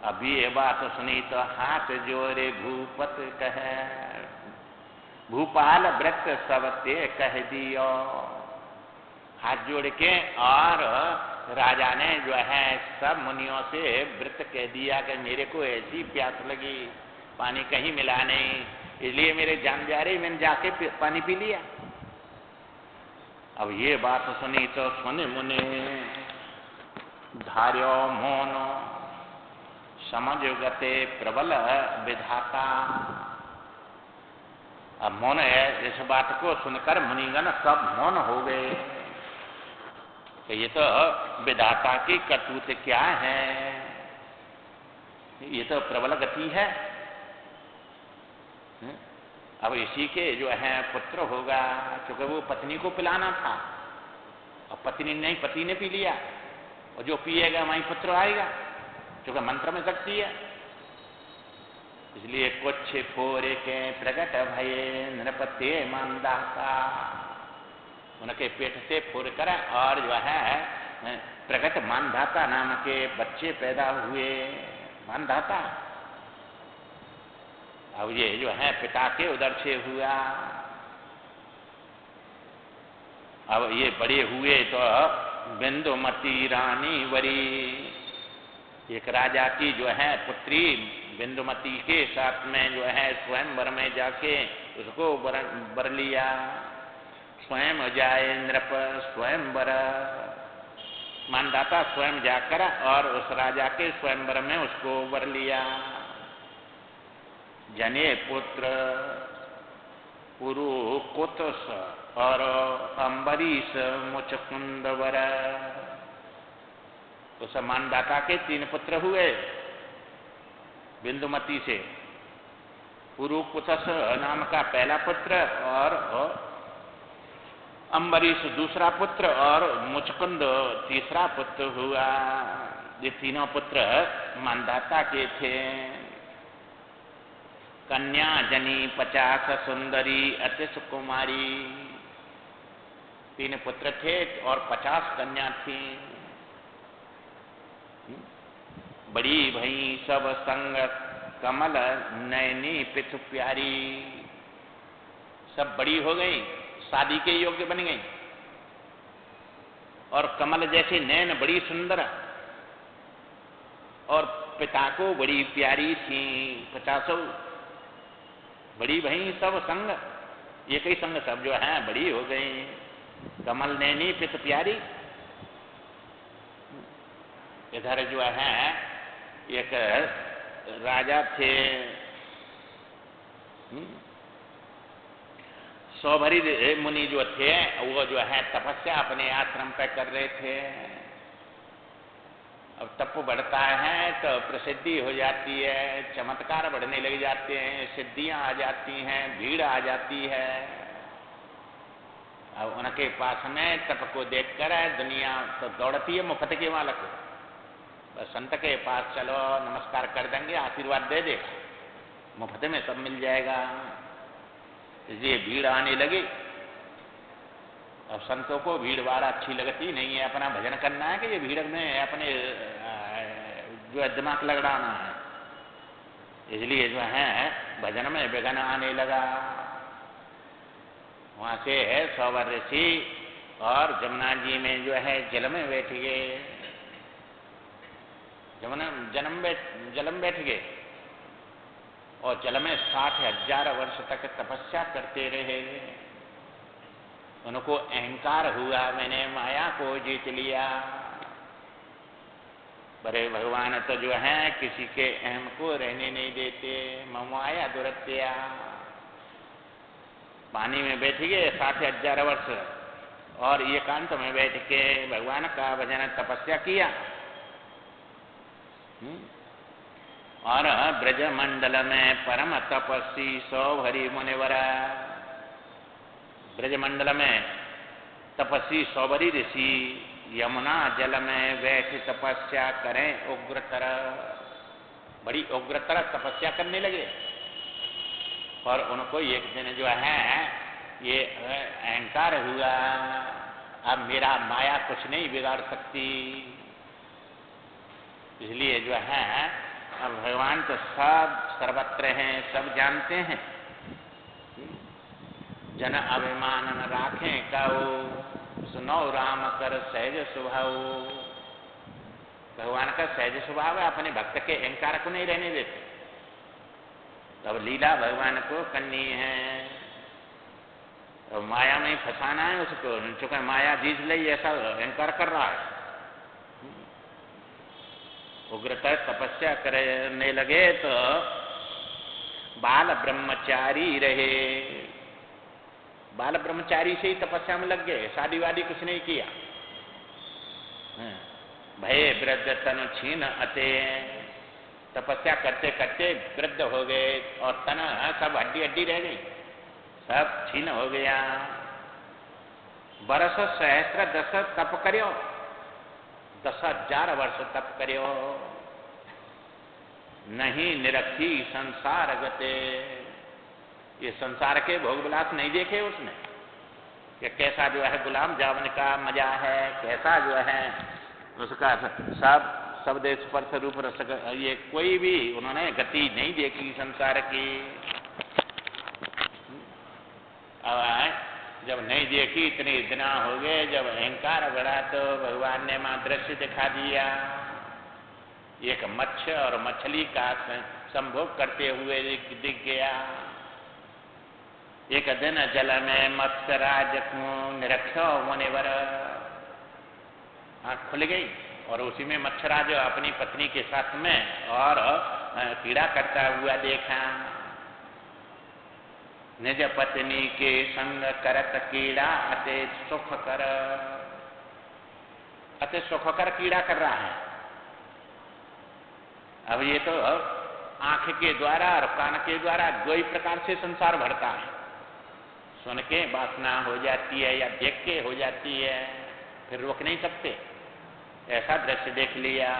अभी ये बात सुनी तो हाथ जोड़े भूपत कहे भूपाल व्रत सब ते कह दियो। हाथ जोड़ के और राजा ने जो है सब मुनियों से व्रत कह दिया कि मेरे को ऐसी प्यास लगी, पानी कहीं मिला नहीं, इसलिए मेरे जान जा रही, मैंने जाके पानी पी लिया। अब ये बात सुनी तो सुने मुनि धार्यो मोनो समझ गते प्रबल विधाता। अब मौन है। इस बात को सुनकर मुनिगण सब मौन हो गए कि ये तो विधाता की करतूत क्या है, ये तो प्रबल गति है। अब इसी के जो है पुत्र होगा, क्योंकि वो पत्नी को पिलाना था और पत्नी नहीं, पति ने पी लिया और जो पिएगा वहीं पुत्र आएगा, क्योंकि मंत्र में शक्ति है। इसलिए कुछ फोरे के प्रकट भये नृपते मानदाता। उनके पेट से फोर कर और जो है प्रकट मानधाता नाम के बच्चे पैदा हुए। मानधाता अब ये जो है पिता के उदर से हुआ। अब ये बड़े हुए तो बिंदुमती रानी वरी, एक राजा की जो है पुत्री बिंदुमती के साथ में जो है स्वयंवर में जाके उसको वर लिया। स्वयं जाए नृप स्वयंवर, मानदाता स्वयं जाकर और उस राजा के स्वयंवर में उसको वर लिया। जने पुत्र पुरु कुतस और अम्बरीश मुचकुंद वर। उस मानदाता के 3 पुत्र हुए बिंदुमती से। पुरुकुतस नाम का पहला पुत्र और अम्बरीश दूसरा पुत्र और मुचकुंद तीसरा पुत्र हुआ। ये तीनों पुत्र मानदाता के थे। कन्या जनी 50 सुंदरी अति सुकुमारी। 3 पुत्र थे और 50 कन्या थी। बड़ी भई सब संग कमल नैनी पितु प्यारी। सब बड़ी हो गई, शादी के योग्य बन गई और कमल जैसे नैन बड़ी सुंदर और पिता को बड़ी प्यारी थी। 50 बड़ी भई सब संग, एक ही संग सब जो है बड़ी हो गई। कमल नैनी पितु प्यारी। इधर जो है एक राजा थे, सौभरी मुनि जो थे वो जो है तपस्या अपने आश्रम पे कर रहे थे। अब तप बढ़ता है तो प्रसिद्धि हो जाती है, चमत्कार बढ़ने लग जाते हैं, सिद्धियां आ जाती हैं, भीड़ आ जाती है। अब उनके पास में तप को देखकर दुनिया तो दौड़ती है मुफ्त के मालक को। बस संत के पास चलो, नमस्कार कर देंगे, आशीर्वाद दे दे, मुफ्त में सब मिल जाएगा। इसलिए भीड़ आने लगी। अब संतों को भीड़ भाड़ अच्छी लगती नहीं है, अपना भजन करना है कि ये भीड़ में अपने जो दिमाग लगड़ाना है। इसलिए जो है भजन में विघ्न आने लगा। वहां से 100 ऋषि और जमुना जी में जो है जल में बैठ गए, जल में बैठ गए और जल में 60,000 वर्ष तक तपस्या करते रहे। उनको अहंकार हुआ, मैंने माया को जीत लिया। बड़े भगवान तो जो है किसी के अहम को रहने नहीं देते। माया दुरत्या। पानी में बैठ गए 60,000 वर्ष और एकांत में बैठ के भगवान का भजन तपस्या किया। और ब्रजमंडल में परम तपस्वी 100 हरि मुनिवरा। ब्रजमंडल में तपस्वी 100 हरि ऋषि यमुना जल में बैठ तपस्या करें उग्रतर, बड़ी उग्रतर तपस्या करने लगे। और उनको एक दिन जो है ये अहंकार हुआ, अब मेरा माया कुछ नहीं बिगाड़ सकती। इसलिए जो है अब भगवान तो सब सर्वत्र हैं, सब जानते हैं। जन अभिमान न राखें कहो, सुनो राम कर सहज स्वभाव। भगवान का सहज स्वभाव है, अपने भक्त के अहंकार को नहीं रहने देते। अब लीला भगवान को करनी है, और माया में फंसाना है उसको। चूंकि माया जीत ली ऐसा अहंकार कर रहा है। उग्रतर तपस्या करने लगे तो बाल ब्रह्मचारी रहे। बाल ब्रह्मचारी से ही तपस्या में लग गए, शादी वादी कुछ नहीं किया। भय वृद्ध तनु छीन अते। तपस्या करते करते वृद्ध हो गए और तन सब हड्डी हड्डी रह गई, सब छीन हो गया। बरस सहस्त्र 10 तप करियो, 10,000 वर्ष तप करियो, नहीं निरखी संसार गते। ये संसार के भोग विलास नहीं देखे उसने कि कैसा जो है गुलाम जावन का मजा है, कैसा जो है उसका सब शब्द स्पर्श रूप रस, ये कोई भी उन्होंने गति नहीं देखी संसार की। अब जब नहीं देखी, इतने दिन हो गए, जब अहंकार बढ़ा तो भगवान ने मां दृश्य दिखा दिया। एक मच्छ और मछली का संभोग करते हुए दिख गया। एक दिन जल में मत्स्यराज निरक्षो मुनिवर, आँख खुल गई और उसी में मच्छराज अपनी पत्नी के साथ में और पीड़ा करता हुआ देखा। निज पत्नी के संग करत कीड़ा अति सुख कर, अति सुख कर कीड़ा कर रहा है। अब ये तो आंख के द्वारा और कान के द्वारा दो ही प्रकार से संसार भरता है। सुन के वासना हो जाती है या देख के हो जाती है, फिर रोक नहीं सकते। ऐसा दृश्य देख लिया।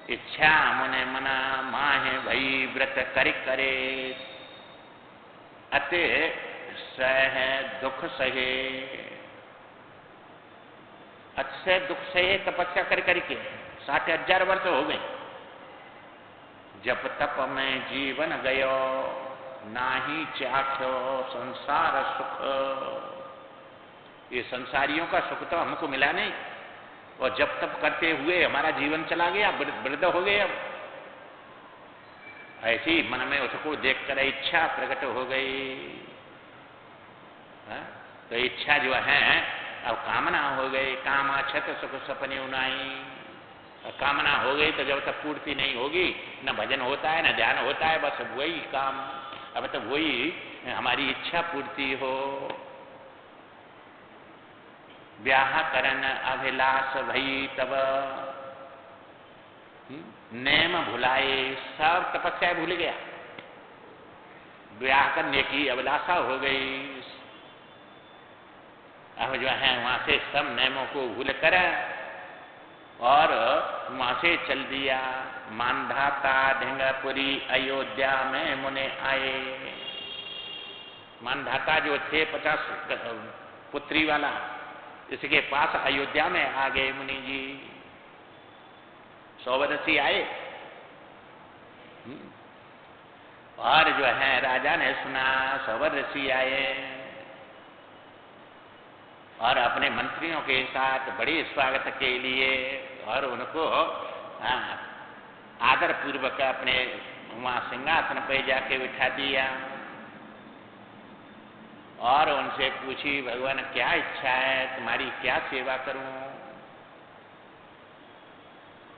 इच्छा मुने मना माहे भई व्रत करि करे, अति सह दुख सहे। अच्छे दुख सहे तपस्या कर करके 60,000 वर्ष हो गए। जब तप में जीवन गयो, नाही चाख्यो संसार सुख। ये संसारियों का सुख तो हमको मिला नहीं, और जब तप करते हुए हमारा जीवन चला गया, वृद्ध हो गए। अब ऐसी मन में उसको देखकर इच्छा प्रकट हो गई। तो इच्छा जो है अब कामना हो गई। काम अक्षत सुख सपने उनाई। कामना हो गई तो जब तक पूर्ति नहीं होगी, न भजन होता है न ध्यान होता है, बस वही काम। अब तो वही हमारी इच्छा पूर्ति हो। ब्याह करन अभिलाष भई तब, नेम भुलाए, सब तपस्या भूल गया, ब्याह करने की अभिलाषा हो गई। अब जो है वहां से सब नियमों को भूल कर और वहां से चल दिया। मानधाता ढिंगपुरी अयोध्या में मुने आए। मानधाता जो थे 50 पुत्री वाला, इसके पास अयोध्या में आ गए मुनि जी। 100 वर्षी आए और जो है राजा ने सुना 100 वर्षी आए और अपने मंत्रियों के साथ बड़े स्वागत के लिए और उनको आदर पूर्वक अपने वहां सिंहासन पे जाके बिठा दिया और उनसे पूछी, भगवान क्या इच्छा है, तुम्हारी क्या सेवा करूं।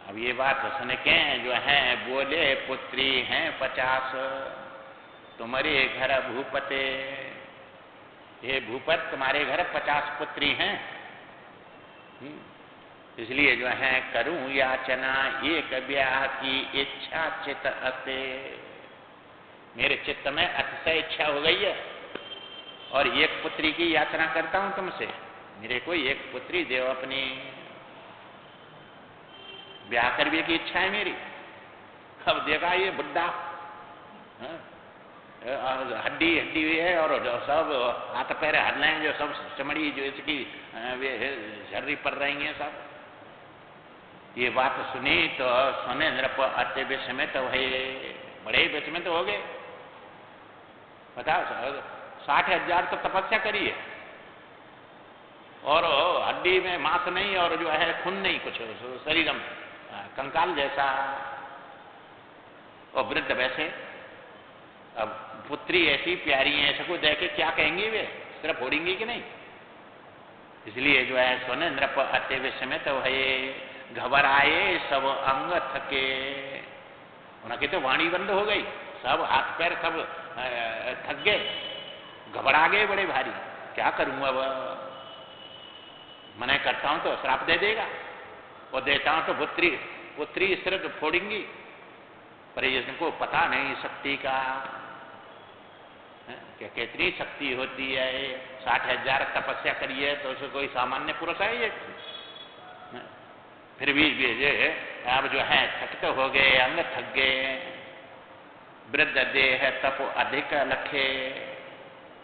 अब ये बात सुन के जो है बोले, पुत्री हैं 50, तुम्हारे घर भूपते, ये भूपत तुम्हारे घर 50 पुत्री हैं, इसलिए जो है करूं याचना, एक ब्याह की इच्छा चित अते, मेरे चित्त में अतिशय इच्छा हो गई है और एक पुत्री की याचना करता हूं तुमसे, मेरे को एक पुत्री दो अपनी, ब्याह करने की इच्छा है मेरी। अब देखा ये बुड्ढा हड्डी हड्डी हुई है और सब हाथ पैर हल रहे हैं, जो सब चमड़ी जो इसकी झर्री पड़ रही है सब। ये बात सुनी तो सोने नृप अत्य विस्मित तो भाई बड़े विस्मित हो गए। बताओ 60,000 तो तपस्या करी है और हड्डी में मांस नहीं और जो है खून नहीं कुछ शरीर में, कंकाल जैसा और वृद्ध वैसे। अब पुत्री ऐसी प्यारी है, ऐसे को देख के क्या कहेंगे वे, सिर्फ फोड़ेंगे कि नहीं। इसलिए जो है सोने नृप अत्य विस्मित तो है, घबराए सब अंग थके, उनकी तो वाणी बंद हो गई, सब हाथ पैर सब थक गए, घबरा गए बड़े भारी। क्या करूं अब, मना करता हूं तो श्राप दे देगा और देता हूं तो पुत्री सिर्फ फोड़ेंगी, पर इसको पता नहीं शक्ति का क्या कितनी शक्ति होती है। 60,000 तपस्या करी है तो उसे कोई सामान्य पुरुष है ये, फिर भी अब जो है थकित हो गए, अंग थक गए। वृद्ध देह तप अधिक लखे,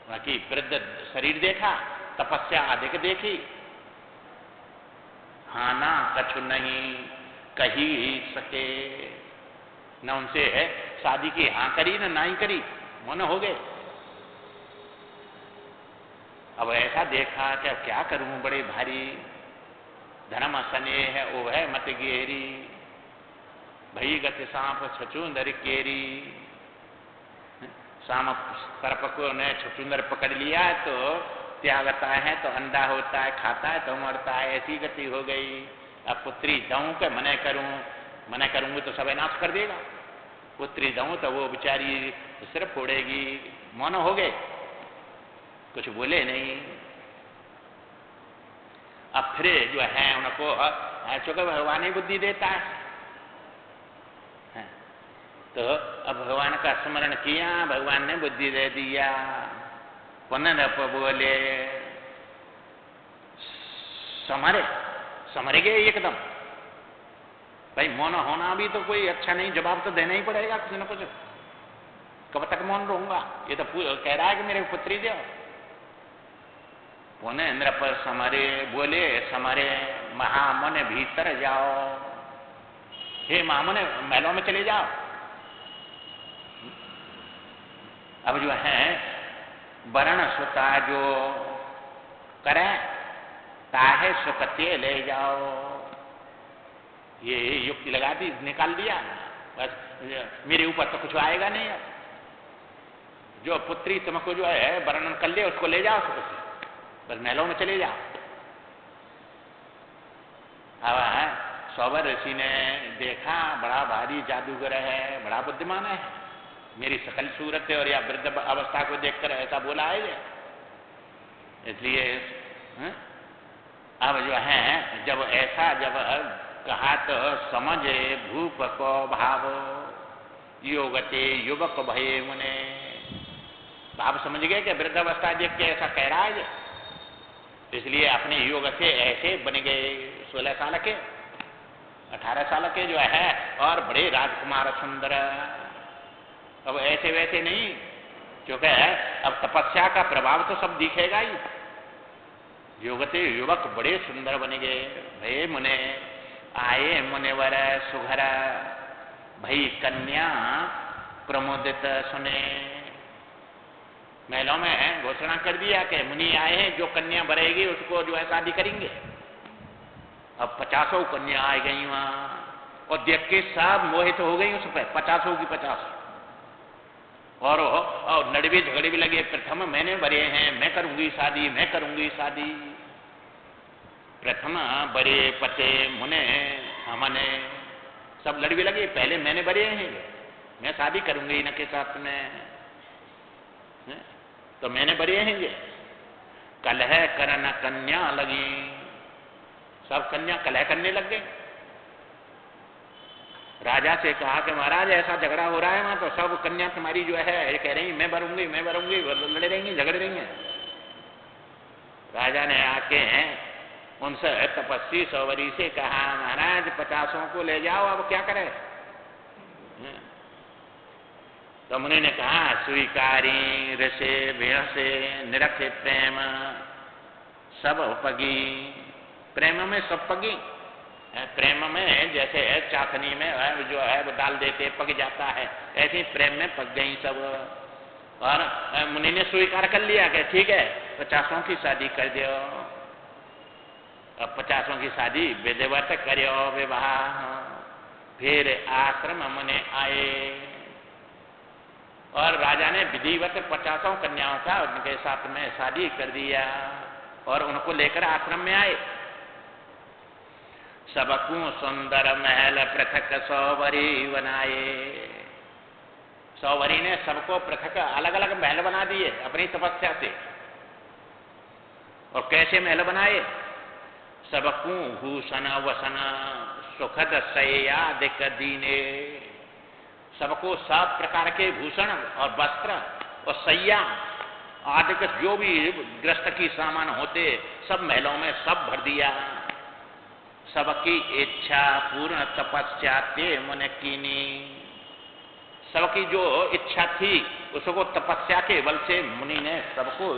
बाकी वृद्ध शरीर देखा, तपस्या अधिक देखी, हाँ ना कछु नहीं कही सके, न उनसे शादी की हाँ करी न नहीं करी, मन हो गए। अब ऐसा देखा कि क्या करूं, बड़े भारी धर्म स्नेह ओ है मत गेरी, भई गति सांप छचुंदर केरी। सांप सर्प को ने छचुंदर पकड़ लिया है तो त्यागता है तो अंडा होता है, खाता है तो मरता है, ऐसी गति हो गई। अब पुत्री दऊं के मने करूंगी तो सब नाश कर देगा, पुत्री दऊं तो वो बेचारी सिर्फ फोड़ेगी। मौन हो गए, कुछ बोले नहीं। अब फिर जो है उनको चूंकि भगवान ही बुद्धि देता है तो अब भगवान का स्मरण किया, भगवान ने बुद्धि दे दिया। पुनरप बोले, समर गए एकदम। भाई मौन होना भी तो कोई अच्छा नहीं, जवाब तो देना ही पड़ेगा कुछ न कुछ। कब तक मौन रहूंगा, ये तो कह रहा है कि मेरे पुत्री दो। पुनः इंद्र पर समरे बोले, समरे महामुन भीतर जाओ, हे महामुन महलों में चले जाओ। अब जो है वर्ण सुता जो करे ताहे सुकते ले जाओ, ये युक्ति लगा दी, निकाल दिया, बस मेरे ऊपर तो कुछ आएगा नहीं। अब जो पुत्री तुमको जो है वर्णन कर ले उसको ले जाओ, बस महलों में चले जाओ। अब सौवर ऋषि ने देखा बड़ा भारी जादूगर है, बड़ा बुद्धिमान है, मेरी सकल सूरत है और या वृद्ध अवस्था को देखकर ऐसा बोला है। इसलिए अब जो है जब ऐसा जब कहा तो समझे भूप को भाव योगते युवक भये मुने। भाव समझ गए कि वृद्धावस्था देख के ऐसा कह रहा है, इसलिए अपने योग से ऐसे बन गए 16 साल के 18 साल के जो है, और बड़े राजकुमार सुंदर। अब ऐसे वैसे नहीं, क्योंकि अब तपस्या का प्रभाव तो सब दिखेगा ही। योगते युवक बड़े सुंदर बन गए। भय मुने आए मुनिवर सुघर भई कन्या प्रमोदित सुने। महलों में घोषणा कर दिया कि मुनि आए हैं, जो कन्या बरेगी उसको जो है शादी करेंगे। अब 50 कन्या आ गई वहां, और देख के सब मोहित हो गई उस पर, 50 की 50। और लड़े झगड़े भी लगे, प्रथम मैंने बरे हैं, मैं करूंगी शादी, मैं करूंगी शादी। प्रथम बरे पते मुने हमने, सब लड़े लगे, पहले मैंने बरे हैं, मैं शादी करूंगी इनके साथ में, तो मैंने बरे हैं। कलह करना कन्या लगी, सब कन्या कलह करने लग गए। राजा से कहा कि महाराज ऐसा झगड़ा हो रहा है वहां, तो सब कन्या तुम्हारी जो है ये कह रही मैं भरूंगी मैं भरूंगी, लड़े रहेंगी झगड़ रही हैं। राजा ने आके उनसे तपस्वी सौवरी से कहा महाराज 50 को ले जाओ, अब क्या करें। तो मुनि ने कहा स्वीकारी ऋषि से निरखे प्रेम सब पगी। प्रेम में सब पगी, प्रेम में जैसे चाशनी में जो है वो डाल देते पक जाता है, ऐसे प्रेम में पक गई सब। और मुनि ने स्वीकार कर लिया कि ठीक है 50 की शादी कर दो। अब 50 की शादी विधिवत करो विवाह। फिर आश्रम मुनि आए, और राजा ने विधिवत 50 कन्याओं का उनके साथ में शादी कर दिया, और उनको लेकर आश्रम में आए। सबकू सुंदर महल पृथक सौवरी बनाए। सौवरी ने सबको पृथक अलग अलग महल बना दिए अपनी तपस्या से। और कैसे महल बनाए? सबकू भूषण वसन सुखद सयादिक दीने। सबको सब प्रकार के भूषण और वस्त्र और सैया आदि जो भी ग्रस्त की सामान होते सब महलों में सब भर दिया। सबकी इच्छा पूर्ण तपस्या ते मन कीनी। सबकी जो इच्छा थी उसको तपस्या के बल से मुनि ने सबको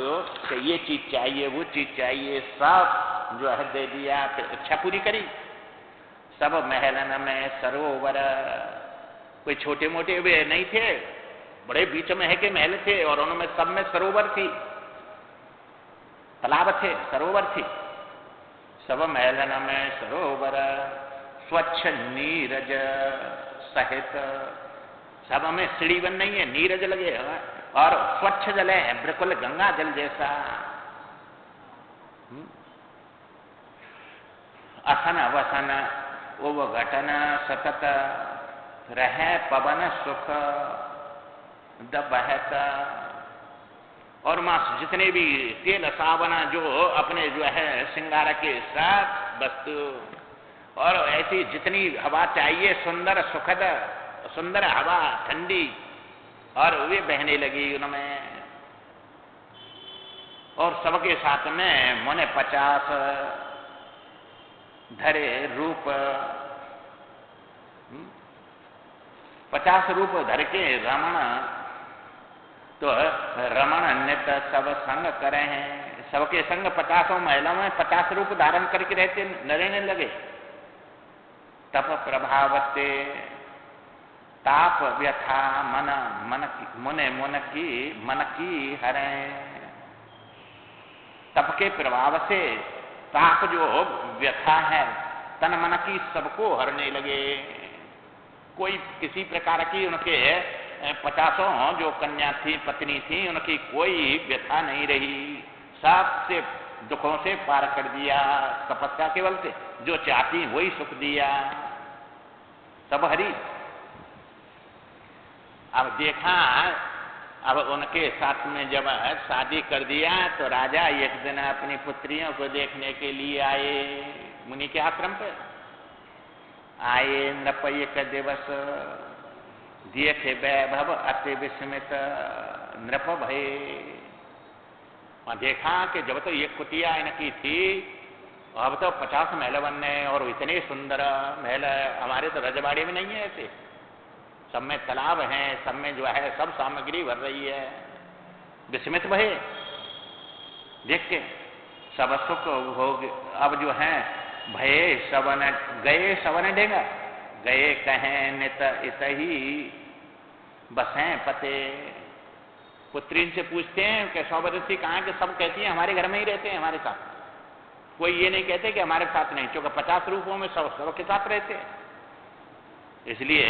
कि ये चीज चाहिए वो चीज चाहिए सब जो है दे दिया, इच्छा पूरी करी। सब महलन में सरोवर, कोई छोटे मोटे वे नहीं थे, बड़े बीच में है के महल थे, और उनमें सब में सरोवर थी, तालाब थे, सरोवर थी। सब महलन में सरोवर स्वच्छ नीरज सहित। सब में सीढ़ी बन नहीं है, नीरज लगे और स्वच्छ जल है, बिल्कुल गंगा जल जैसा। असन वसन उव घटन सतत रहे पवन सुख दबहत। और मां जितने भी तेल साबन जो अपने जो है श्रृंगार के साथ वस्तु, और ऐसी जितनी हवा चाहिए सुंदर सुखद सुंदर हवा ठंडी, और वे बहने लगी उनमें। और सबके साथ में मुने 50 धरे रूप, 50 रूप धर के रमण, तो रमण नित सब संग करे हैं। सबके संग 50 महिलाओं में 50 रूप धारण करके रहते रहने लगे। तप प्रभावते ताप व्यथा मन मन मुने मन की हरे। तप के प्रभाव से ताप जो व्यथा है तन मन की सबको हरने लगे। कोई किसी प्रकार की उनके 50 जो कन्या थी पत्नी थी उनकी कोई व्यथा नहीं रही, सबसे दुखों से पार कर दिया तपस्या केवल से। जो चाहती वही सुख दिया सब हरि। अब देखा अब उनके साथ में जब शादी कर दिया तो राजा एक दिन अपनी पुत्रियों को देखने के लिए आए, मुनि के आश्रम पे आए। नृप एक दिवस देखे वैभव अति विस्मित नृप भय। देखा कि जब तो एक कुटिया इनकी थी, अब तो 50 महल बनने, और इतने सुंदर महल हमारे तो रजवाड़ी में नहीं है ऐसे। सब में तालाब हैं, सब में जो है सब सामग्री भर रही है। विस्मित भये देख के, सब सुख भोग। अब जो है भये सवन गए, सवन डेगा गए कहें नित इत ही बसें पते। पुत्री से पूछते हैं कि सौवर्षी कहाँ के, सब कहती हैं हमारे घर में ही रहते हैं हमारे साथ। कोई ये नहीं कहते कि हमारे साथ नहीं, क्योंकि 50 रूपों में सब के साथ रहते हैं। इसलिए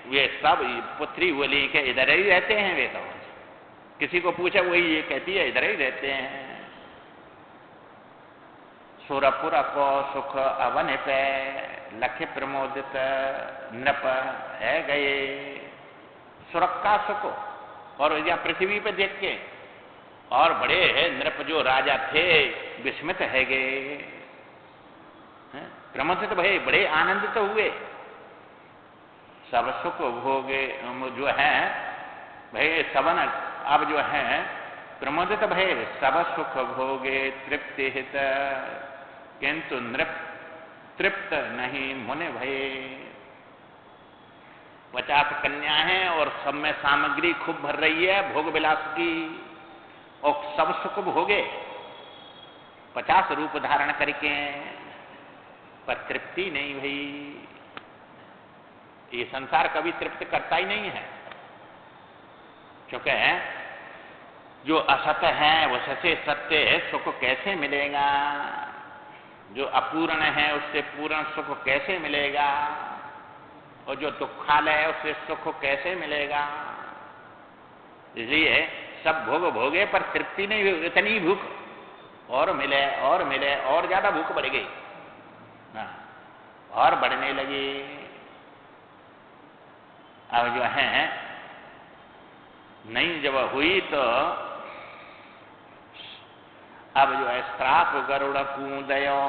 वे सब पुत्री बोली के इधर ही रहते हैं। वे तो किसी को पूछा वही ये कहती है इधर ही रहते हैं। सुरपुर को सुख अवन पे लख प्रमोदित नृप है गए। सुरख का सुख और या पृथ्वी पे देख के, और बड़े नृप जो राजा थे विस्मित है गए, प्रमोदित भये, बड़े आनंदित हुए। सब सुख भोगे जो है भय सवन, अब जो है प्रमोदित भय सब सुख भोगे तृप्ति हित, किंतु नृप तृप्त नहीं मुनि भय। 50 कन्या हैं और सब में सामग्री खूब भर रही है भोग विलास की, और सब सुख भोगे 50 रूप धारण करके, पर तृप्ति नहीं भई। ये संसार कभी तृप्त करता ही नहीं है, क्योंकि जो असत्य है वो सत्य सत्य सुख कैसे मिलेगा, जो अपूर्ण है उससे पूर्ण सुख कैसे मिलेगा, और जो दुखालय है उससे सुख कैसे मिलेगा। इसलिए सब भोग भोगे पर तृप्ति नहीं हुई, इतनी भूख और मिले और मिले, और ज्यादा भूख बढ़ गई और बढ़ने लगी। अब जो है नहीं जब हुई तो अब जो है श्राप गरुड़ कूदयो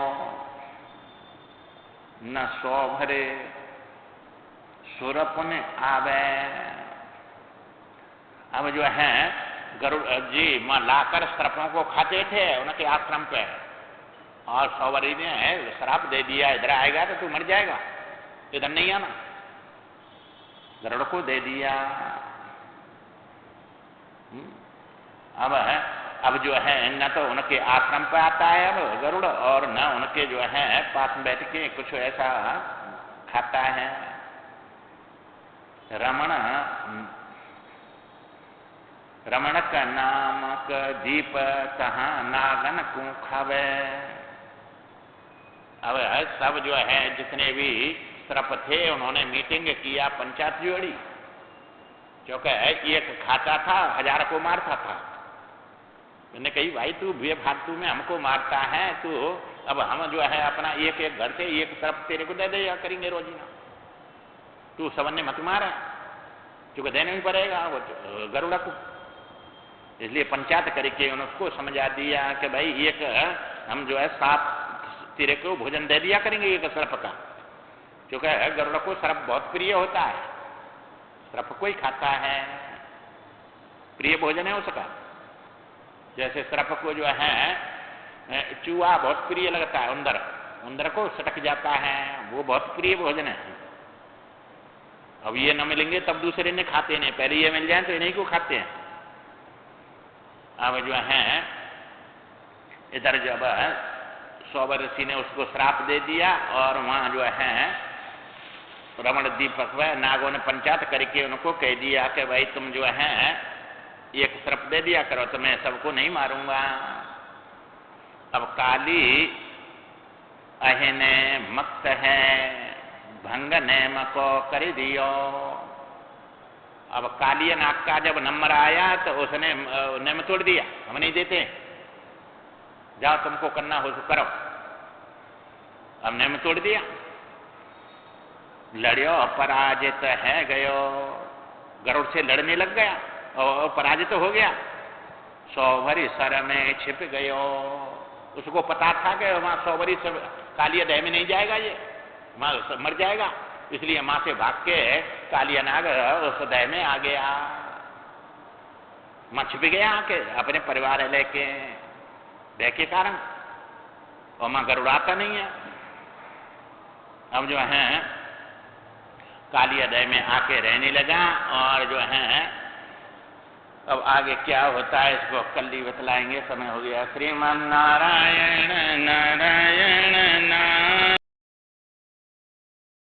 न सो भरे सुरपुन आवे। अब जो है गरुड़ जी मां लाकर सर्पों को खाते थे उनके आश्रम पे, और सौवरी ने श्राप दे दिया, इधर आएगा तो तू मर जाएगा, इधर नहीं आना। गरुड़ को दे दिया। अब जो है न तो उनके आश्रम पे आता है अब गरुड़, और न उनके जो है पास में बैठ के कुछ ऐसा खाता है। रमण का नामक दीप कहाँ नागन को खावे। अब सब जो है जितने भी सर्प थे उन्होंने मीटिंग किया, पंचायत जोड़ी, क्योंकि एक खाता था 1000 को मारता था। मैंने कही भाई तू बेफालतू में हमको मारता है, तू अब हम जो है अपना एक एक घर से एक सर्प तेरे को दे दिया करेंगे रोजीना, तू सबने मत मारा, क्योंकि देना ही पड़ेगा वो गरुड़ा को। इसलिए पंचायत करके उनको समझा दिया कि भाई एक हम जो है 7 तेरे को भोजन दे दिया करेंगे एक सर्प का, क्योंकि गरुड़ को सर्प बहुत प्रिय होता है, सर्प को ही खाता है, प्रिय भोजन है उसका। जैसे सर्प को जो है चूहा बहुत प्रिय लगता है, उंदर को सटक जाता है, वो बहुत प्रिय भोजन है। अब ये न मिलेंगे तब दूसरे ने खाते नहीं, पहले ये मिल जाए तो इन्हीं को खाते हैं। अब जो है इधर जब सौवर ऋषि ने उसको श्राप दे दिया, और वहां जो है रमण दीपक व नागों ने पंचायत करके उनको कह दिया कि भाई तुम जो है एक श्राप दे दिया करो, तो मैं सबको नहीं मारूंगा। अब काली अहिने मक्त है भंग नेम को कर दियो। अब कालिय नाग का जब नंबर आया तो उसने नेम तोड़ दिया, हम नहीं देते, जाओ तुमको करना हो तो करो। अब नेम तोड़ दिया, लड़ियो पराजित है गयो, गरुड़ से लड़ने लग गया और पराजित हो गया। 100 भरी सर में छिप गयो। उसको पता था कि वहां 100 भरी कालिया दह में नहीं जाएगा, ये वहां मर जाएगा, इसलिए मां से भाग के कालिया नाग उस दह में आ गया। मां छिप गया आके अपने परिवार लेके दह के कारण, और मां गरुड़ाता नहीं है। अब जो है कालिया दह में आके रहने लगा, और जो है अब आगे क्या होता है इसको कल ही बतलाएंगे, समय हो गया। श्रीमन नारायण नारायण नारायण।